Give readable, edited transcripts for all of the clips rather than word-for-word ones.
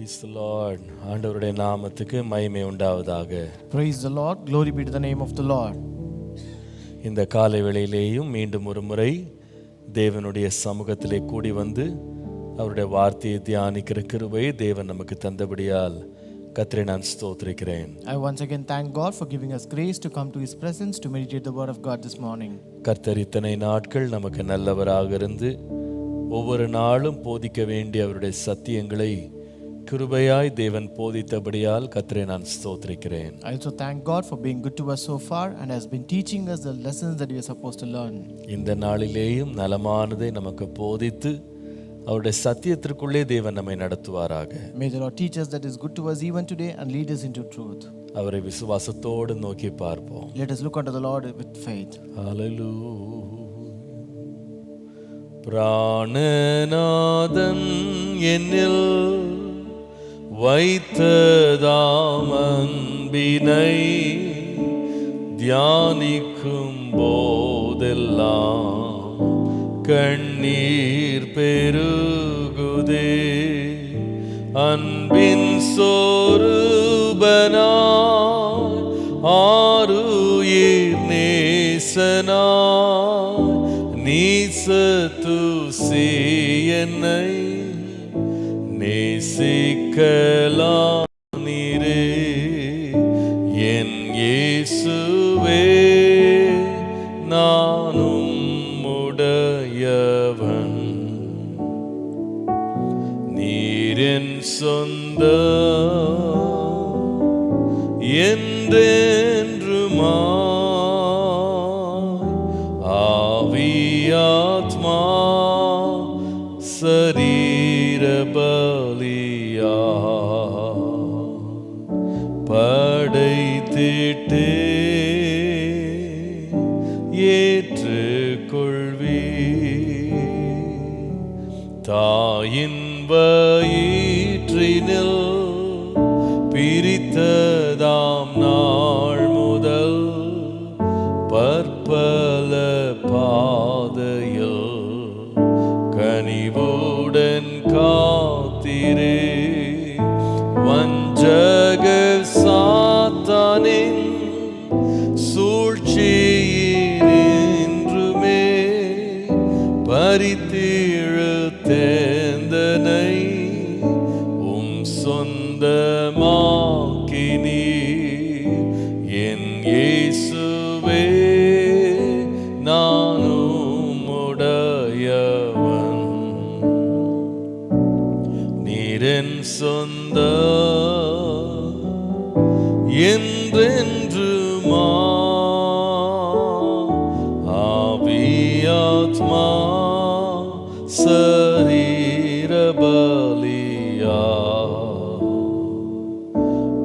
Praise the Lord. ஆண்டவருடைய நாமத்துக்கு மகிமை உண்டாவதாக. Praise the Lord. Glory be to the name of the Lord. இந்த காலை வேளையிலேயும் மீண்டும் ஒரு முறை தேவனுடைய சமூகத்திலே கூடி வந்து அவருடைய வார்த்தையை தியானிக்கிற கிருபையை தேவன் நமக்கு தந்தபடியால் கர்த்தரை நான் ஸ்தோத்திரிக்கிறேன். I once again thank God for giving us grace to come to His presence to meditate the word of God this morning. கர்த்தர் இத்தனை நாட்கள் நமக்கு நல்லவராக இருந்து ஒவ்வொரு நாளும் போதிக்க வேண்டிய அவருடைய சத்தியங்களை கிருபையாய் தேவன் போதித்தபடியால் கர்த்தரை நான் ஸ்தோத்திரிக்கிறேன். I also thank God for being good to us so far and has been teaching us the lessons that we are supposed to learn. இந்த நாளிலேயும் நலமானதை நமக்கு போதித்து அவருடைய சத்தியத்திற்குள்ளே தேவன் நம்மை நடத்துவாராக. May the Lord teach us that is good to us even today and lead us into truth. அவரை விசுவாசத்தோடு நோக்கி பார்ப்போம். Let us look unto the Lord with faith. ஹல்லேலூயா. பிராணநாதன் என்னில் வைத்ததாம் அன்பினை தியானிக்கும் போதெல்லாம் கண்ணீர் பெருகுதே. அன்பின் சொரூபனாய் ஆருயிர் நேசனாய் நீசத்துசி என்னை நேசிக்கலாம் நீரே என் இயேசுவே நானும் உடையவன். நீரின் சொந்த என்றென்றுமா ஆவியாத்மா சரீர பலியா படைத்திட்டே ஏற்றுக்கொள்வி. தாயின் வயிற்றினில் பிரித்ததாம் நாள் முதல் பற்பல பாதையில் கனிவுடன் காத்திரே. வஞ்சகர் சாத்தானின் சூழ்ச்சியினின்றுமே பரித்திழுத்தேந்தனை உம் சொந்தமாக்கினீ. என் இயேசுவே நானும் உடையவன். நீரின் சொந்த என்றென்றுமா ஆவியாத்மா சரீர பலியா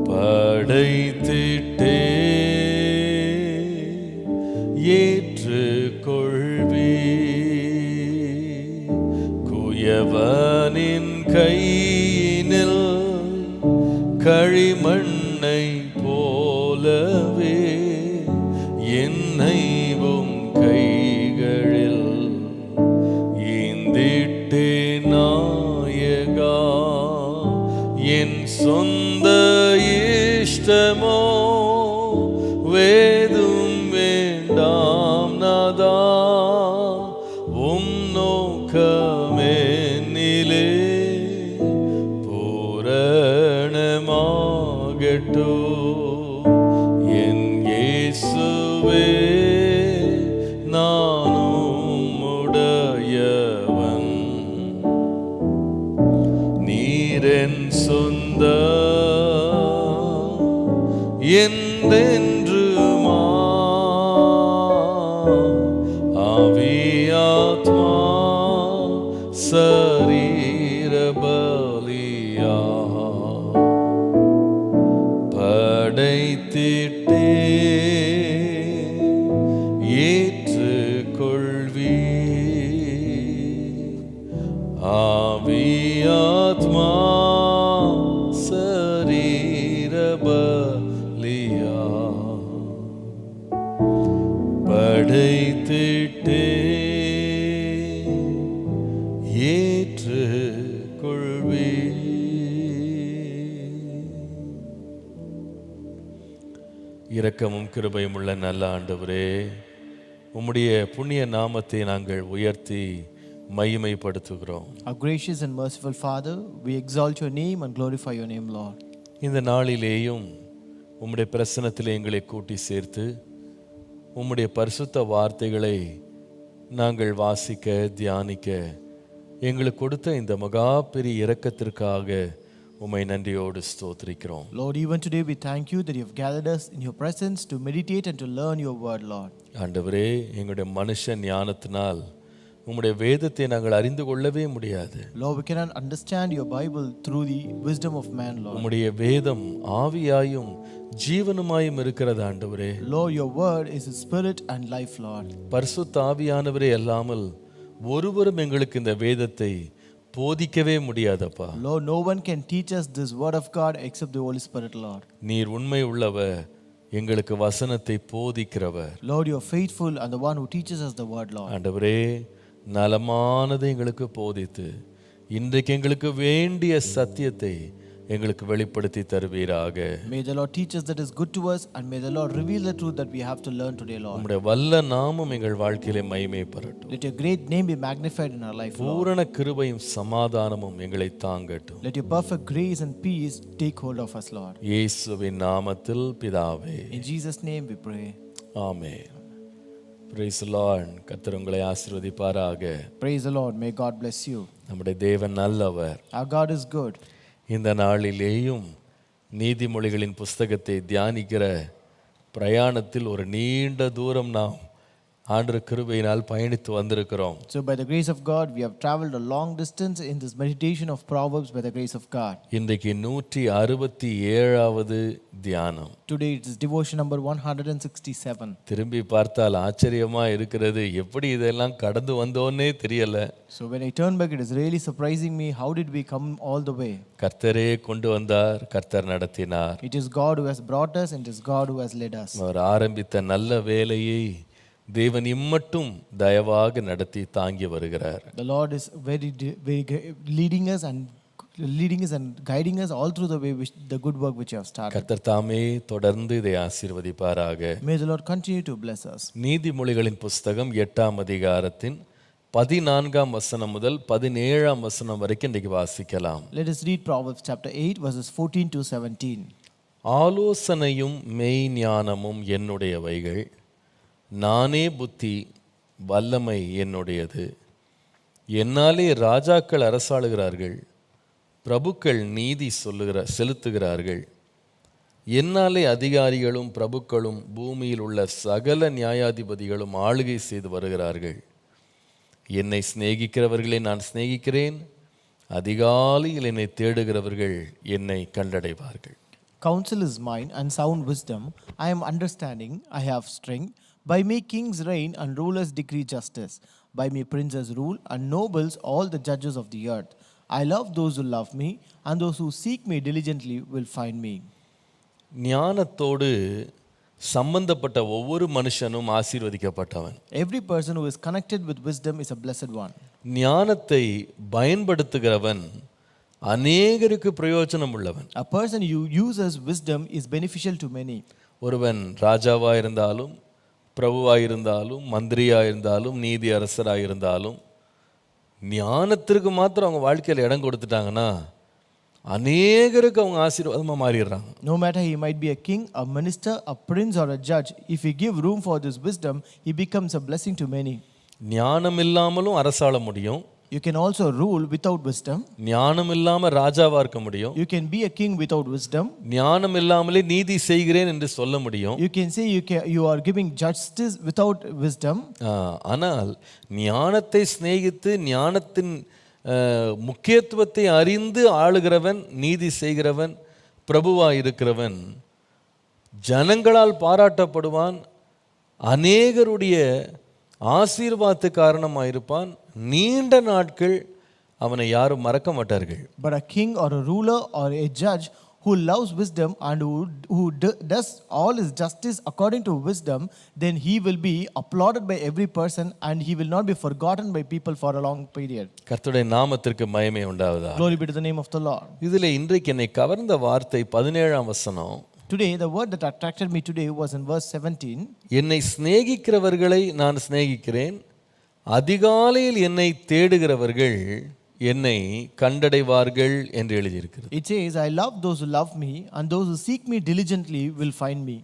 படைத்திட்டே ஏற்றுக்கொள்வி. குயவனின் கையினில் களிமண்ணை போலவே என்னைவும் கைகளில் ஈந்திட்டே நாயகா. என் சொந்த இஷ்டமோ வேதும் வேண்டாம் நாதா. உம் நோக்கமென்னிலே பூரணமாகட்டோ. என் இயேசுவே நானும் உடையவன். நீரென் சொந்த என்றென்றுமா ஆவியாத்மா சரீர பலியா படைத்திட்டே ஏற்றுக்கொள்வி. ஆவியாத்மா சரீர பலியா படைத்திட்டே ஏற்றுக்கொள்வே. இரக்கமும் கிருபையும் உள்ள நல்ல ஆண்டவரே, உம்முடைய புண்ணிய நாமத்தை நாங்கள் உயர்த்தி மகிமைப்படுத்துகிறோம். Our gracious and merciful Father, we exalt your name and glorify your name, Lord. இந்த நாளிலேயும் உம்முடைய பிரசன்னத்திலே எங்களை கூட்டி சேர்த்து உம்முடைய பரிசுத்த வார்த்தைகளை நாங்கள் வாசிக்க தியானிக்க எங்களுக்கு கொடுத்த இந்த மகா பெரிய இரக்கத்திற்காக உம்மை நன்றியோடு ஸ்தோத்திரிக்கிறோம். Lord, even today we thank you that you have gathered us in your presence to meditate and to learn your word, Lord. ஆண்டவரே, எங்களுடைய மனுஷ ஞானத்தினால் உம்முடைய வேதத்தை நாங்கள் அறிந்து கொள்ளவே முடியாது. Lord, we cannot understand your Bible through the wisdom of man, Lord. உம்முடைய வேதம் ஆவியாயும் ஜீவனுமாயும் இருக்கிறது ஆண்டவரே. Lord, your word is a spirit and life, Lord. பரிசுத்த ஆவியானவரே அல்லாமல் ஒருவரும் எங்களுக்கு இந்த வேதத்தை போதிக்கவே முடியாதப்பா. Lord, no one can teach us this word of God except the Holy Spirit, Lord. நீர் உண்மை உள்ளவர், எங்களுக்கு வசனத்தை போதிக்கிறவர். Lord, you are faithful and the one who teaches us the word, Lord. ஆண்டவரே, நலமானதை எங்களுக்கு போதித்து இன்றைக்கு எங்களுக்கு வேண்டிய சத்தியத்தை எங்களுக்கு வெளிப்படுத்தி தருவீராக. May the Lord teach us that is good to us, and may the Lord reveal the truth that we have to learn today, Lord. உம்முடைய வல்ல நாமம் எங்கள் வாழ்க்கையிலே மகிமைப்படட்டும். Let your great name be magnified in our life, Lord. பூரண கிருபையும் சமாதானமும் எங்களை தாங்கட்டும். Let your perfect grace and peace take hold of us, Lord. இயேசுவின் நாமத்தில் பிதாவே. In Jesus' name we pray. Amen. Praise the Lord. கர்த்தர் உங்களை ஆசீர்வதிப்பாராக. Praise the Lord. May God bless you. நம்முடைய தேவன் நல்லவர். Our God is good. இந்த நாளிலேயும் நீதிமொழிகளின் புஸ்தகத்தை தியானிக்கிற பிரயாணத்தில் ஒரு நீண்ட தூரம் நாம் ஆண்டவர் கிருபையினால் பயணித்து வந்திருக்கிறோம். So by the grace of God we have traveled a long distance in this meditation of Proverbs by the grace of God. இன்றைக்கு 167வது தியானம். Today it is devotion number 167. திரும்பி பார்த்தால் ஆச்சரியமா இருக்கிறது, எப்படி இதெல்லாம் கடந்து வந்தோன்னே தெரியல. So when I turn back, it is really surprising me, how did we come all the way? கர்த்தரே கொண்டு வந்தார், கர்த்தர் நடத்தினார். It is God who has brought us and it is God who has led us. அவர் ஆரம்பித்த நல்ல வேலையை தேவன் இம்மட்டும் தயவாக நடத்தி தாங்கி வருகிறார். The Lord is very leading us and guiding us all through the way the good work which you have started. கர்த்தர் தாமே தொடர்ந்து இதை ஆசீர்வதிப்பாராக. May the Lord continue to bless us. நீதிமொழிகளின் புஸ்தகம் 8ஆம் அதிகாரத்தின் 14ஆம் வசனம் முதல் 17ஆம் வசனம் வரைக்கும் இன்றைக்கு வாசிக்கலாம். Let us read Proverbs chapter 8 verses 14 to 17. ஆலோசனையும் மெய் ஞானமும் என்னுடையவைகள், நானே புத்தி, வல்லமை என்னுடையது. என்னாலே ராஜாக்கள் அரசாளுகிறார்கள், பிரபுக்கள் நீதி செலுத்துகிறார்கள். என்னாலே அதிகாரிகளும் பிரபுக்களும் பூமியில் உள்ள சகல நியாயாதிபதிகளும் ஆளுகை செய்து வருகிறார்கள். என்னை சிநேகிக்கிறவர்களை நான் சிநேகிக்கிறேன், அதிகாலையில் என்னை தேடுகிறவர்கள் என்னை கண்டடைவார்கள். Counsel is mine and sound wisdom. I am understanding, I have strength. By me kings reign and rulers decree justice. By me princes rule and nobles all the judges of the earth. I love those who love me, and those who seek me diligently will find me. ஞானத்தோடு சம்பந்தப்பட்ட ஒவ்வொரு மனுஷனும் ஆசீர்வதிக்கப்பட்டவன். Every person who is connected with wisdom is a blessed one. ஞானத்தை பயன்படுத்துகிறவன் அநேகருக்கு பிரயோஜனம் உள்ளவன். A person who uses wisdom is beneficial to many. ஒருவன் ராஜாவா இருந்தாலும், பிரபுவா இருந்தாலும், மந்திரியா இருந்தாலும், நீதி அரசரா இருந்தாலும், ஞானத்திற்கு மாத்திரம் அவங்க வாழ்க்கையில் இடம் கொடுத்துட்டாங்கன்னா அநேகருக்கு அவங்க ஆசீர்வாதமா மாறிடுறாங்க. No matter he might be a king, a minister, a prince or a judge, if he give room for this wisdom, he becomes a blessing to many. ஞானம் இல்லாமலும் அரசாள முடியும். You can also rule without wisdom. ஞானம் இல்லாம ராஜாவா இருக்க முடியும். You can be a king without wisdom. ஞானம் இல்லாமலே நீதி செய்கிறேன் என்று சொல்ல முடியும். You can say you are giving justice without wisdom. ஆனால் ஞானத்தை சிநேகித்து ஞானத்தின் முக்கியத்துவத்தை அறிந்து ஆளுகிறவன், நீதி செய்கிறவன், பிரபுவா இருக்கிறவன் ஜனங்களால் பாராட்டப்படுவான், அநேகருடைய ஆசீர்வாதத்து காரணமாயிருப்பான். நீண்ட நாட்கள் அவனை யாரும் மறக்க மாட்டார்கள். But a king or a ruler or a judge who loves wisdom and who does all his justice according to wisdom, then he will be applauded by every person and he will not be forgotten by people for a long period. கர்த்தருடைய நாமத்திற்கு மகிமை உண்டாவதாக. Glory be to the name of the Lord. இதிலே இன்றைக்கு என்னை கவர்ந்த வார்த்தை 17ஆம் வசனம். Today, the word that attracted me today was in verse 17. என்னை சிநேகிக்கிறவர்களை நான் சிநேகிக்கிறேன், அதிகாலையில் என்னை தேடுகிறவர்கள் என்னை கண்டடைவார்கள் என்று எழுதியிருக்கிறது. It says, I love those who love me, and those who seek me diligently will find me.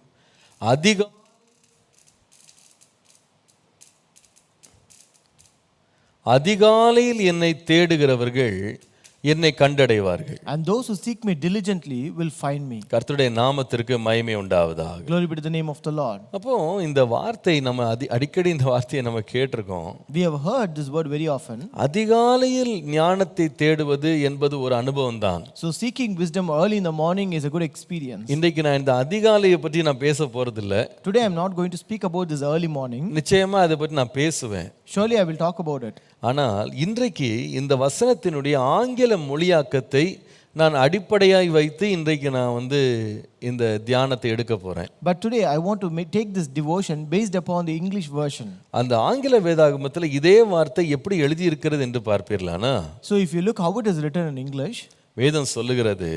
அதிகாலையில் என்னை தேடுகிறவர்கள் என்னை கண்டடைவார்கள். And those who seek me diligently will find me. கர்த்தருடைய நாமத்திற்கு மகிமை உண்டாவதாக. Glory be to the name of the Lord. அப்போ இந்த வார்த்தை நம்ம அடிக்கடி இந்த வார்த்தையை நம்ம கேட்டிருக்கோம். We have heard this word very often. அதிகாலையில் ஞானத்தை தேடுவது என்பது ஒரு அனுபவம் தான். So seeking wisdom early in the morning is a good experience. இன்றைக்கு நான் இந்த அதிகாலையை பற்றி நான் பேச போறதில்லை. Today I am not going to speak about this early morning. நிச்சயமா அதை பற்றி நான் பேசுவேன். Surely I will talk about it. ஆனால் இன்றைக்கு இந்த வசனத்தினுடைய ஆங்கில மொழியாக்கத்தை நான் அடிப்படையாய் வைத்து இன்றைக்கு நான் இந்த தியானத்தை எடுக்க போறேன். But today I want to take this devotion based upon the English version. அந்த ஆங்கில வேதாகமத்தில் இதே வார்த்தை எப்படி எழுதி இருக்கிறது என்று பார்ப்பீர்களானா? So if you look how it is written in English, வேதம் சொல்லுகிறது,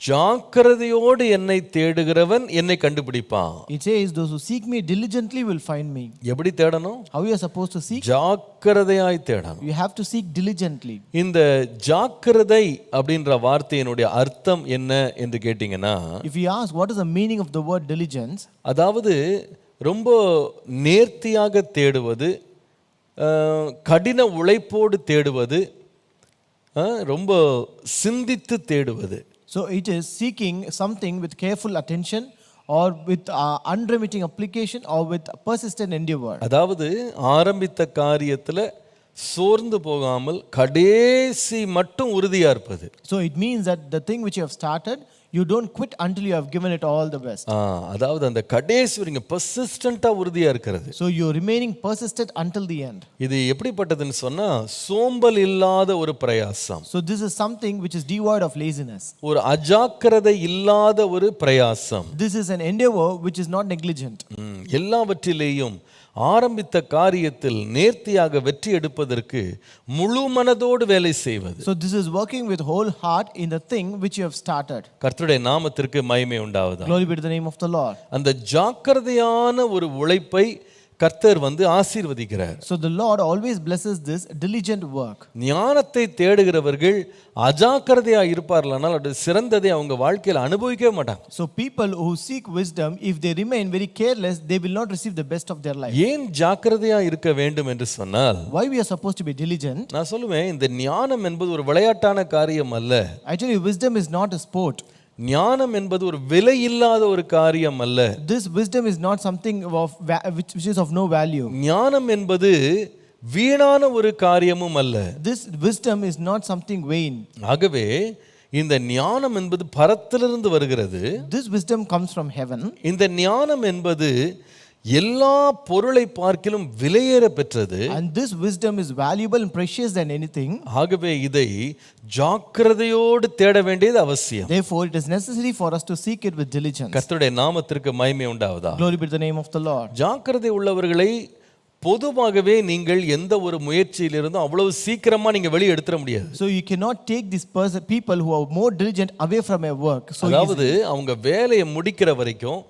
ஜாக்கிரதையோடு என்னை தேடுகிறவன் என்னை கண்டுபிடிப்பான். It says those who seek me diligently will find me. எப்படி தேடணும்? How you are supposed to seek? ஜாக்கிரதையாய் தேடணும். You have to seek diligently. இந்த ஜாக்கிரதை அப்படின்ற வார்த்தையினுடைய அர்த்தம் என்ன என்று கேட்டிங்கன்னா, If you ask what is the meaning of the word diligence, அதாவது ரொம்ப நேர்த்தியாக தேடுவது, கடின உழைப்போடு தேடுவது, ரொம்ப சிந்தித்து தேடுவது. So it is seeking something with careful attention or with unremitting application or with persistent endeavor. அதாவது ஆரம்பித்த காரியத்துல சோர்ந்து போகாமல் கடைசி மட்டும் உறுதியா இருப்பது. So it means that the thing which you have started, you don't quit until you have given it all the best. அதாவது அந்த கடைசி வரைக்கும் பெர்சிஸ்டன்ட்டா உறுதியா இருக்கிறது. So you are remaining persistent until the end. இது எப்படிப்பட்டதுன்னு சொன்னா, சோம்பல் இல்லாத ஒரு பிரயாசம். So this is something which is devoid of laziness. ஒரு அஜாக்கிரதை இல்லாத ஒரு பிரயாசம். This is an endeavor which is not negligent. எல்லாவற்றிலேயும் ஆரம்பித்த காரியத்தில் நேர்த்தியாக வெற்றி எடுப்பதற்கு முழு மனதோடு வேலை செய்வது. So this is working with whole heart in the thing which you have started. கர்த்தருடைய நாமத்திற்கு மகிமை உண்டாவதாக. Glory be to the name of the Lord. அந்த ஜாக்கிரதையான ஒரு உழைப்பை கர்த்தர் ஆசீர்வதிக்கிறார். So the Lord always blesses this diligent work. ஞானத்தை தேடுகிறவர்கள் அஜாக்கிரதையா இருப்பார்களானால் அது சிறந்ததை அவங்க வாழ்க்கையில் அனுபவிக்கவே மாட்டாங்க. So people who seek wisdom, if they remain very careless, they will not receive the best of their life. ஏன் ஜாக்கிரதையா இருக்க வேண்டும் என்று சொன்னால், Why we are supposed to be diligent? நான் சொல்லுவேன், இந்த ஞானம் என்பது ஒரு விளையாட்டான காரியம் அல்ல. Actually, wisdom is not a sport. ஞானம் என்பது ஒரு விலை இல்லாத ஒரு காரியம் அல்ல. This wisdom is not something of which is of no value. ஞானம் என்பது வீணான ஒரு காரியமும் அல்ல. This wisdom is not something vain. ஆகவே இந்த ஞானம் என்பது பரத்திலிருந்து வருகிறது. This wisdom comes from heaven. இந்த ஞானம் என்பது எல்லா பொருளை பார்க்கிலும் விலையேற பெற்றது. And this wisdom is valuable and precious than anything. ஆகவே இதை ஜாக்கிரதையோடு தேட வேண்டியது அவசியம். Therefore it is necessary for us to seek it with diligence. கர்த்தருடைய நாமத்திற்கு மகிமை உண்டாவதாக. Glory be to the name of the Lord. ஜாக்கிரதை உள்ளவர்களை பொதுவாகவே நீங்கள் எந்த ஒரு முயற்சியிலிருந்தும் அவ்வளவு சீக்கிரமா நீங்க வெளியே எடுத்துற முடியாது. So you cannot take these people who are more diligent away from their work. So அதாவது அவங்க வேலையை முடிக்கிற வரைக்கும்,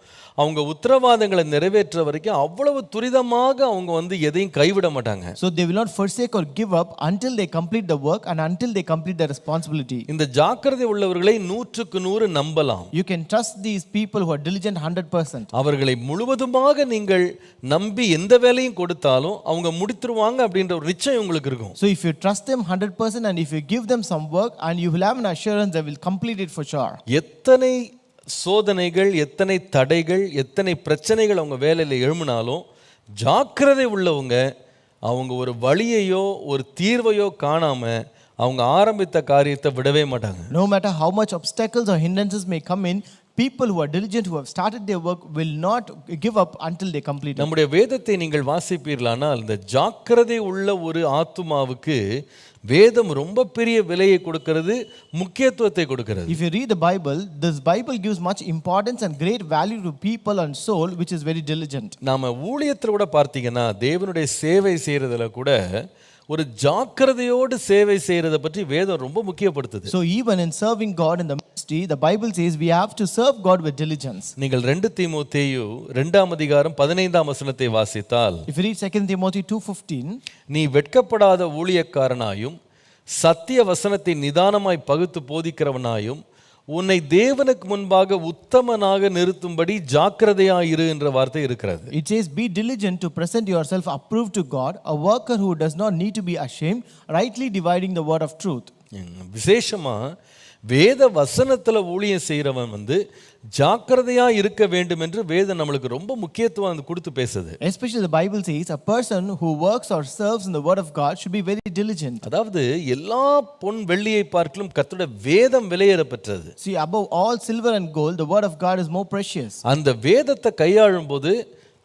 அவங்க உத்தரவாதங்களை நிறைவேற்ற வரைக்கும் அவ்வளவு துரிதமாக அவங்க எதையும் கைவிட மாட்டாங்க. So they will not forsake or give up until they complete the work and until they complete their responsibility. இந்த ஜாக்கிரதை உள்ளவர்களை 100% நம்பலாம். You can trust these people who are diligent 100%. அவர்களை முழுவதுமாக நீங்கள் நம்பி எந்த வேலையும் கொடுத்தாலும் அவங்க முடித்துருவாங்க அப்படின்ற ஒரு நிச்சயம் உங்களுக்கு இருக்கும். So if you trust them 100% and if you give them some work and you will have an assurance they will complete it for sure. எத்தனை சோதனைகள், எத்தனை தடைகள், எத்தனை பிரச்சனைகள் அவங்க வேலையில் எழும்பினாலும் ஜாக்கிரதை உள்ளவங்க அவங்க ஒரு வழியையோ ஒரு தீர்வையோ காணாம அவங்க ஆரம்பித்த காரியத்தை விடவே மாட்டாங்க. No matter how much obstacles or hindrances may come in, people who are diligent, who have started their work, will not give up until they complete it. நம்முடைய வேதத்தை நீங்கள் வாசிப்பீர்களானால் இந்த ஜாக்கிரதை உள்ள ஒரு ஆத்துமாவுக்கு வேதம் ரொம்ப பெரிய விலையை கொடுக்கிறது, முக்கியத்துவத்தை கொடுக்கிறது. If you read the Bible, this Bible gives much importance and great value to people and soul which is very diligent. நாம ஊழியத்துல கூட பார்த்தீங்கன்னா தேவனுடைய சேவை செய்யறதுல கூட ஒரு ஜாக்கிரதையோடு சேவை செய்யறதை பற்றி வேதம் ரொம்ப முக்கியப்படுத்துது. So even in serving God in the ministry, the Bible says we have to serve God with diligence. நீங்கள் 2 தீமோத்தேயு 2ஆம் அதிகாரம் 15ஆம் வசனத்தை வாசித்தால், If you read 2 Timothy 2:15, நீ வெட்கப்படாத ஊழியக்காரனாயும் சத்திய வசனத்தை நிதானமாய் பகுத்து போதிக்கிறவனாயும் உன்னை தேவனுக்கு முன்பாக உத்தமனாக நிறுத்தும்படி ஜாக்கிரதையாயிரு என்ற வார்த்தை இருக்கிறது. it says, be diligent to present yourself approved to God, a worker who does not need to be ashamed, rightly dividing the word of truth. விசேஷமா வேத வசனத்துல ஊழியம் செய்யறவன் ஜாக்கிரதையா இருக்க வேண்டும் என்று வேதம் நம்மளுக்கு ரொம்ப முக்கியத்துவம் கொடுத்து பேசுது. Especially the Bible says a person who works or serves in the word of God should be very diligent. அதாவது எல்லா பொன் வெள்ளியை பார்க்கிலும் கர்த்தருடைய வேதம் விலையேற பெற்றது. See, above all silver and gold, the word of God is more precious. அந்த வேதத்தை கையாளும் போது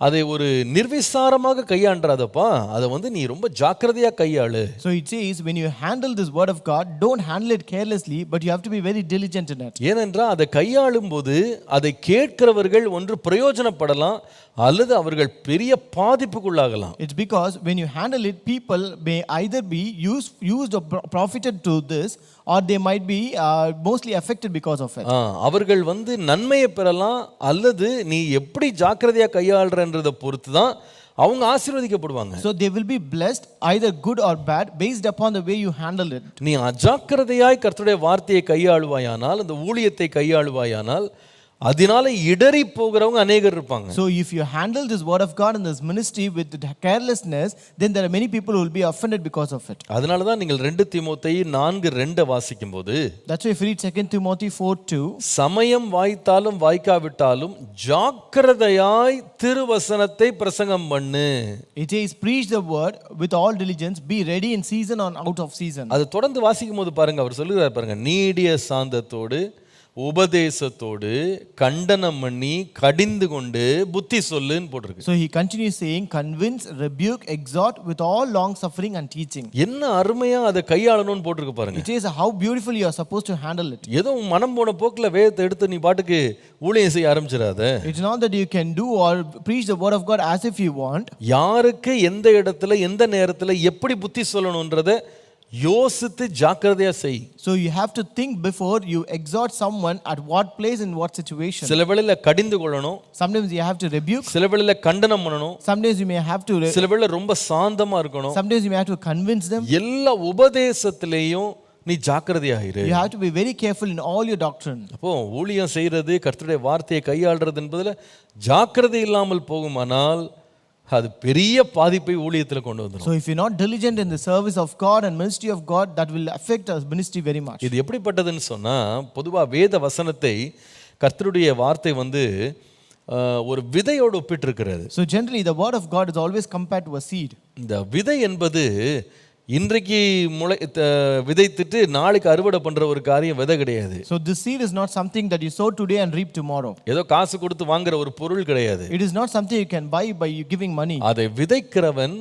அதை ஒரு நிர்விசாரமாக கையாண்டாதப்பா, அதை நீ ரொம்ப ஜாக்கிரதையா கையாளு. So it says when you handle this word of God, don't handle it carelessly, but you have to be very diligent in it. ஏனென்றால் அதை கையாளும் போது அதை கேட்கிறவர்கள் ஒன்று பிரயோஜனப்படலாம் அல்லது அவர்கள் பெரிய பாதிப்புக்குள்ளாகலாம். It's because when you handle it, people may either be used or profited to this, or they might be mostly affected because of it. அவர்கள் நன்மையை பெறலாம் அல்லது நீ எப்படி ஜாக்கிரதையா கையாளுறன்றதை பொறுத்து தான் அவங்க ஆசீர்வதிக்கப்படுவாங்க. So they will be blessed either good or bad based upon the way you handle it. நீ அஜாக்கிரதையாய் கர்த்தருடைய வார்த்தையை கையாளுவாயானால், அந்த ஊழியத்தை கையாளுவாயானால், அதனால இடறி போகிறவங்க அநேகர் இருப்பாங்க. So if you handle this word of God in this ministry with carelessness, then there are many people who will be offended because of it. அதனால தான் நீங்கள் 2 தீமோத்தேயு 4:2 வாசிக்கும்போது, That's why if you read 2 Timothy 4:2, சமயம் வாய்த்தாலும் வாய்க்காவிட்டாலும் ஜாக்கிரதையாய் திருவசனத்தை பிரசங்கம் பண்ணு. it says preach the word with all diligence, be ready in season and out of season. அது தொடர்ந்து வாசிக்கும் போது பாருங்க, அவர் சொல்லுகிறார் பாருங்க, நீடிய சாந்தத்தோடு உபதேசத்தோடு கண்டனம் பண்ணி கடிந்து கொண்டு புத்தி சொல்லுன்னு போட்டிருக்கு. So he continues saying, convince, rebuke, exhort with all long suffering and teaching. என்ன அருமையா அதை கையாளணும்னு போட்டிருக்கு பாருங்க. It is how beautifully you are supposed to handle it. ஏதோ மனம் போன போக்குல வேதத்தை எடுத்து நீ பாட்டுக்கு ஊழியம் செய்ய ஆரம்பிச்சிடாத. It's not that you can do or preach the word of God as if you want. யாருக்கு எந்த இடத்துல எந்த நேரத்துல எப்படி புத்தி சொல்லணும்ன்றதை யோசித்து ஜாக்கிரதையா செய். So you have to think before you exhort someone at what place in what situation. சில வேளையில கடிந்து கொள்ளணும், Sometimes you have to rebuke, சில வேளையில கண்டனம் பண்ணணும், sometimes you may have to சில வேளையில ரொம்ப சாந்தமா இருக்கணும். sometimes you may have to convince them. எல்லா உபதேசத்திலேயும் நீ ஜாக்கிரதையாயிரு. You have to be very careful in all your doctrine. அப்போ ஊழியம் செய்யறது, கர்த்தருடைய வார்த்தையை கையாளுறது என்பதுல ஜாக்கிரதை இல்லாமல் போகுமானால் அது பெரிய பாதிப்பை ஊழியத்தில் கொண்டு வந்துரும். So if you're not diligent in the service of God and ministry of God, that will affect our ministry very much. இது எப்படிப்பட்டதுன்னு சொன்னா, பொதுவா வேத வசனத்தை கர்த்தருடைய வார்த்தை ஒரு விதையோடு ஒப்பிட்டிருக்கிறது. So generally the word of God is always compared to a seed. இந்த விதை என்பது இன்றைக்கு விதைத்துட்டு நாளைக்கு அறுவடை பண்ற ஒரு காரியம் விதை கிடையாது. So this seed is not something that you sow today and reap tomorrow. ஏதோ காசு கொடுத்து வாங்குற ஒரு பொருள் கிடையாது. It is not something you can buy by giving money. அதை விதைக்கிறவன்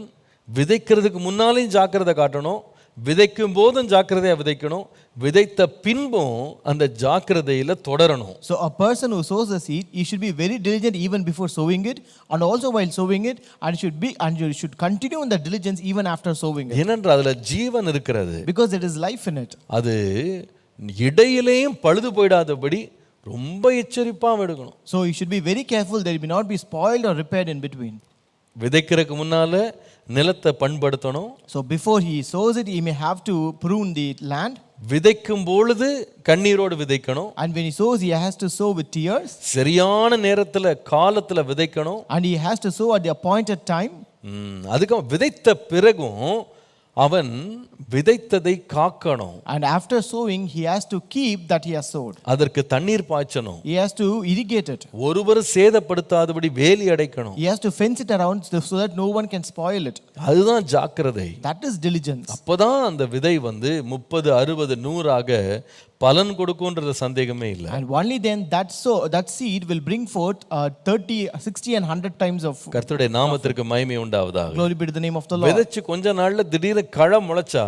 விதைக்கிறதுக்கு முன்னாலேயும் ஜாக்கிரதை காட்டணும், விதைக்கும் போதும் ஜாக்கிரதையா விதைக்கணும், விதைத்த பின்பும் அந்த ஜாக்கிரதையில தொடரணும். So a person who sows a seed, he should be very diligent even before sowing it, and also while sowing it, and you should continue in the diligence even after sowing it. ஏனென்றால் அதுல ஜீவன் இருக்கிறது. Because there is life in it. அது இடையிலேயும் பழுது போயிடாதபடி ரொம்ப எச்சரிப்பா எடுக்கணும். So you should be very careful that it may not be spoiled or repaired in between. விதைக்கிறதுக்கு முன்னால நிலத்தை பண்படுத்தணும். So before he sows it, he may have to prune the land. விதைக்கும் பொழுது கண்ணீரோடு விதைக்கணும். And when he sows, he has to sow with tears. சரியான நேரத்துல காலத்துல விதைக்கணும். And he has to sow at the appointed time. அதுக்கு விதைத்த பிறகும் அவன் விதைத்ததை காக்கணும். And after sowing, he has to keep that he has sowed. அதற்கு தண்ணீர் பாய்ச்சணும். He has to irrigate it. ஒருவர் சேதப்படுத்தாதபடி வேலி அடைக்கணும். He has to fence it around so that no one can spoil it. அதுதான் ஜாக்கிரதை. That is diligence. அப்பதான் அந்த விதை 30, 60, 100 ஆக பலன் கொடுக்கும்ன்றது சந்தேகமே இல்லை. And only then that seed will bring forth 30, 60 and 100 times of கர்த்தருடைய நாமத்திற்கு மகிமை உண்டாவதாக. glory be to the name of the Lord. விதைச்சு கொஞ்ச நாள்ல திடீர்னு களை முளைச்சா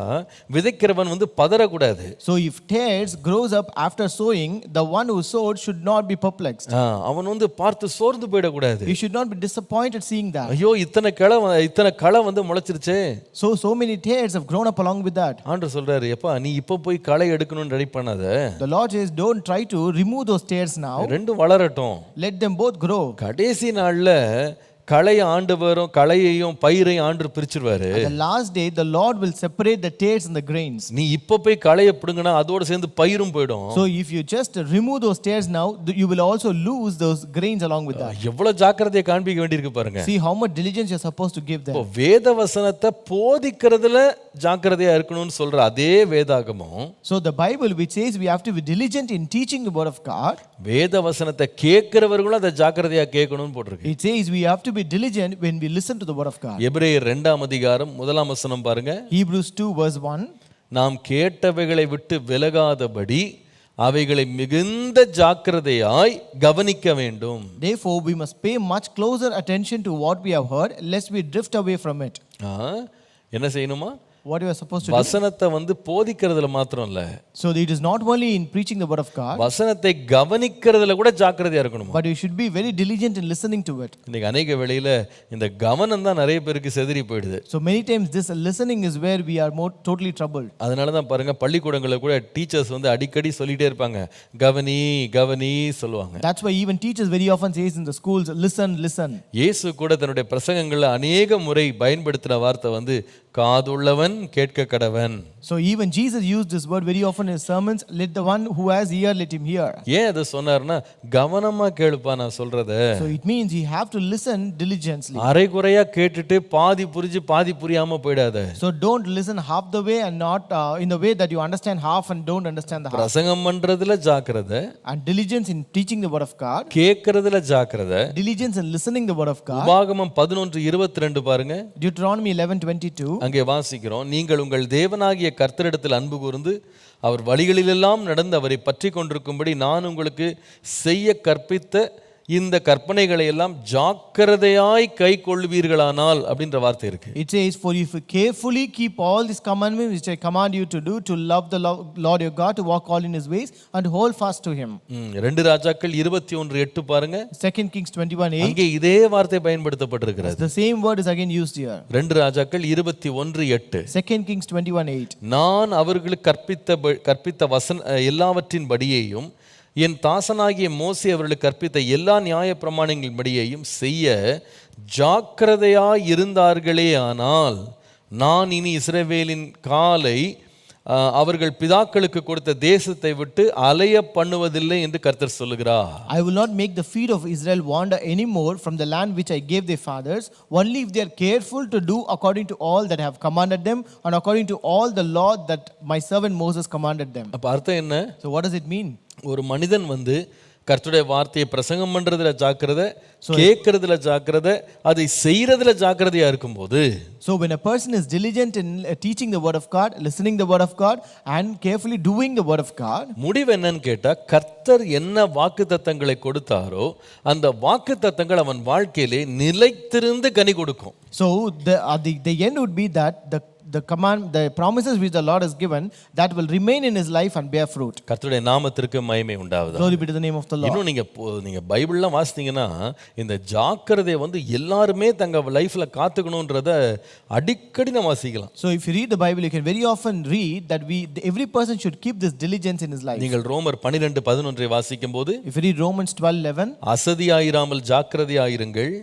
விதைக்கிறவன் வந்து பதறக்கூடாது. So if tares grows up after sowing, the one who sowed should not be perplexed. அவன் வந்து பார்த்து சோர்ந்து போயிடக்கூடாது. He should not be disappointed seeing that. ஐயோ இத்தனை களை வந்து முளைச்சிருச்சே. So many tares have grown up along with that. ஆண்டவர் சொல்றாரு, எப்பா நீ இப்ப போய் களை எடுக்கணும்னு ரெடி பண்ணாத. The Lord says, don't try to remove those tares now. ரெண்டும் வளரட்டும். Let them both grow. கடைசி நாள்ல களையை ஆண்டவரும் களையையும் பயிரையும் ஆண்டு பிரிச்சிருவாரு. The last day the Lord will separate the tares and the grains. நீ இப்ப போய் களையை பிடுங்கினா அதோட சேர்ந்து பயிரும் போய்டும். So if you just remove those tares now, you will also lose those grains along with that. எவ்வளவு ஜாக்கிரதையை காண்பிக்க வேண்டியிருக்கு பாருங்க. See how much diligence you are supposed to give them. வேத வசனத்தை போதிக்கிறதுல ஜாக்கிரதையா இருக்கணும்னு சொல்ற அதே வேதாகமம். So the Bible which says we have to be diligent in teaching the word of God. வேத வசனத்தை கேட்கிறவர்களும் அதை ஜாக்கிரதையா கேட்கணும்னு போட்டிருக்கு. It says we have to be diligent when we listen to the word of God. எபிரேயர் 2ஆம் அதிகாரம் 1ஆம் வசனம் பாருங்க. Hebrews 2 verse 1. நாம் கேட்டவைகளை விட்டு விலகாதபடி அவைகளை மிகுந்த ஜாக்கிரதையாய் கவனிக்க வேண்டும். Therefore we must pay much closer attention to what we have heard, lest we drift away from it. என்ன செய்யணுமா? What you are supposed to do? வசனத்தை வந்து போதிக்கிறதுல மாத்திரம் இல்ல. So it is not only in preaching the word of God. வசனத்தை கவனிக்கிறதுல கூட ஜாக்கிரதையா இருக்கணும். But you should be very diligent in listening to it. இன்னைக்கு अनेक வேளையில இந்த கவனம் தான் நிறைய பேருக்கு செதறி போயிடுது. So many times this listening is where we are more totally troubled. அதனால தான் பாருங்க பள்ளிக்கூடங்கள்ல கூட டீச்சர்ஸ் வந்து அடிக்கடி சொல்லிட்டே இருப்பாங்க, கவனி கவனி சொல்லுவாங்க. That's why even teachers very often says in the schools, listen. இயேசு கூட தன்னுடைய பிரசங்கங்கள்ல अनेक முறை பயன்படுத்தின வார்த்தை வந்து காதுள்ளவன் கேட்க கடவன். So even Jesus used this word very often in his sermons, let the one who has ear let him hear. ஏன் அதை சொன்னார்னா கவனமா கேளுப்பா நான் சொல்றத. So it means you have to listen diligently. அரைகுறையா கேட்டுட்டு பாதி புரிஞ்சு பாதி புரியாம போய்டாத. So don't listen half the way and not in the way that you understand half and don't understand the half. பிரசங்கம் பண்றதுல ஜாக்கிரதை. And diligence in teaching the word of God. கேட்கிறதுல ஜாக்கிரதை. Diligence in listening the word of God. உபாகமம் 11:22 பாருங்க. Deuteronomy 11:22. அங்கே வாசிக்கிறோம், நீங்கள் உங்கள் தேவனாகிய கர்த்தரிடத்தில் அன்பு கூர்ந்து அவர் வழிகளிலெல்லாம் நடந்து அவரை பற்றி கொண்டிருக்கும்படி நான் உங்களுக்கு செய்ய கற்பித்த இந்த கற்பனைகளை எல்லாம் ஜாக்கிரதையாய் கை கொள்வீர்களானால் அப்படின்ற வார்த்தை இருக்கு. It says, for if you carefully keep all these commandments which I command you to do, to love the Lord your God, to walk all in his ways and to hold fast to him. 2 ராஜாக்கள் 21:8 பாருங்க. 2 Kings 21:8. அங்கே இதே வார்த்தை பயன்படுத்தப்பட்டிருக்கிறது. The same word is again used here. 2 ராஜாக்கள் 21:8. 2 Kings 21:8. நான் அவர்களுக்கு கற்பித்த எல்லாவற்றின் படியேயும் என் தாசனாகிய மோசே அவர்களுக்கு கற்பித்த எல்லா நியாய பிரமாணங்களின் படியையும் செய்ய ஜாக்கிரதையாய் இருந்தார்களே ஆனால் நான் இனி இஸ்ரவேலின் காலை அவர்கள் பிதாக்களுக்கு கொடுத்த தேசத்தை விட்டு அலைய பண்ணுவதில்லை என்று கர்த்தர் சொல்லுகிறார். I will not make the feet of Israel wander anymore from the land which I gave their fathers, only if they are careful to do according to all that I have commanded them and according to all the law that my servant Moses commanded them. அப்ப அர்த்தம் என்ன? So what does it mean? ஒரு மனிதன் வந்து கர்த்தருடைய வார்த்தையை பிரசங்கம் பண்றதுல ஜாக்கிரதை, கேட்கறதுல ஜாக்கிரதை, அதை செய்யறதுல ஜாக்கிரதையா இருக்கும்போது, so when a person is diligent in teaching the word of God, listening the word of God and carefully doing the word of God, முடிவு என்னன்னு கேட்டா கர்த்தர் என்ன வாக்குத்தத்தங்களை கொடுத்தாரோ அந்த வாக்குத்தத்தங்கள் அவன் வாழ்க்கையிலே நிலைத்திருந்து கனி கொடுக்கும். So the end would be that the promises which the Lord has given, that will remain in his life and bear fruit. கர்த்தருடைய நாமத்திற்கு மகிமை உண்டாவதாக. Glory be to the name of the Lord. இன்னும் நீங்க பைபிள்லாம் வாசித்தீங்கன்னா இந்த ஜாக்கிரதை வந்து எல்லாருமே தங்க லைஃப்ல காத்துக்கணும்ன்றத அடிக்கடி நம்ம வாசிக்கலாம். So if you read the Bible, you can very often read that every person should keep this diligence in his life. நீங்கள் ரோமர் 12:11 வாசிக்கும்போது, if you read Romans 12:11, அசதியாயிராமல் ஜாக்கிரதையாயிருங்கள்,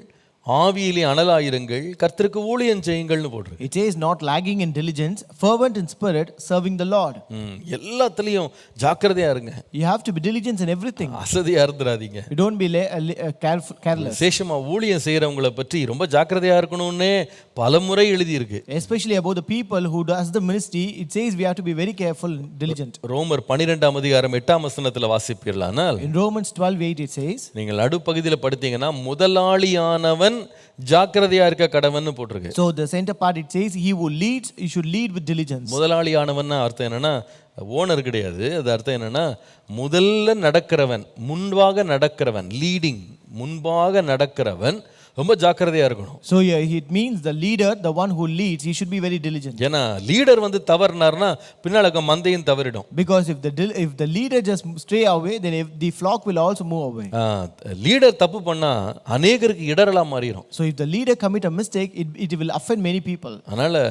ஆவியிலே அனலாயிருங்கள், கர்த்தருக்கு ஊழியம் செய்யுங்கள்னு போட்டுருக்கு. It says not lagging in diligence, fervent in spirit, serving the Lord. எல்லாத்துலயும் ஜாக்கிரதையா இருங்க. You have to be diligent in everything. அசதியா இருந்துறாதீங்க. You don't be careless. விசேஷமா ஊழியம் செய்யறவங்களை பற்றி ரொம்ப ஜாக்கிரதையா இருக்கணும்னு பலமுறை எழுதி இருக்கு. Especially about the people who does the ministry, it says we have to be very careful and diligent. ரோமர் 12ஆம் அதிகாரம் 8ஆம் வசனத்துல வாசிப்பீர்களானால், in Romans 12:8 it says, நீங்கள் நடுப்பகுதியில படித்தீங்கன்னா முதலாளியானவன் ஜாக்கிரதையா இருக்க கடவன்னு போட்டிருக்கு. So the center part it says he who leads, he should lead with diligence. முதலாளியானவன் அர்த்தம் என்னன்னா ஓனர் கிடையாது. அது அர்த்தம் என்னன்னா முதல்ல நடக்கிறவன், முன்பாக நடக்கிறவன், லீடிங், முன்பாக நடக்கிறவன் ரொம்ப ஜாக்கிரதையா இருக்கணும். So here it means the leader, the one who leads, he should be very diligent. ஏன்னா லீடர் வந்து தவறுனார்னா பின்னால இருக்க மந்தையும் தவறிடும். Because if the leader just stray away, then if the flock will also move away. Leader தப்பு பண்ணா அநேகருக்கு இடரலா மாறிடும். So if the leader commit a mistake, it will offend many people. அதனால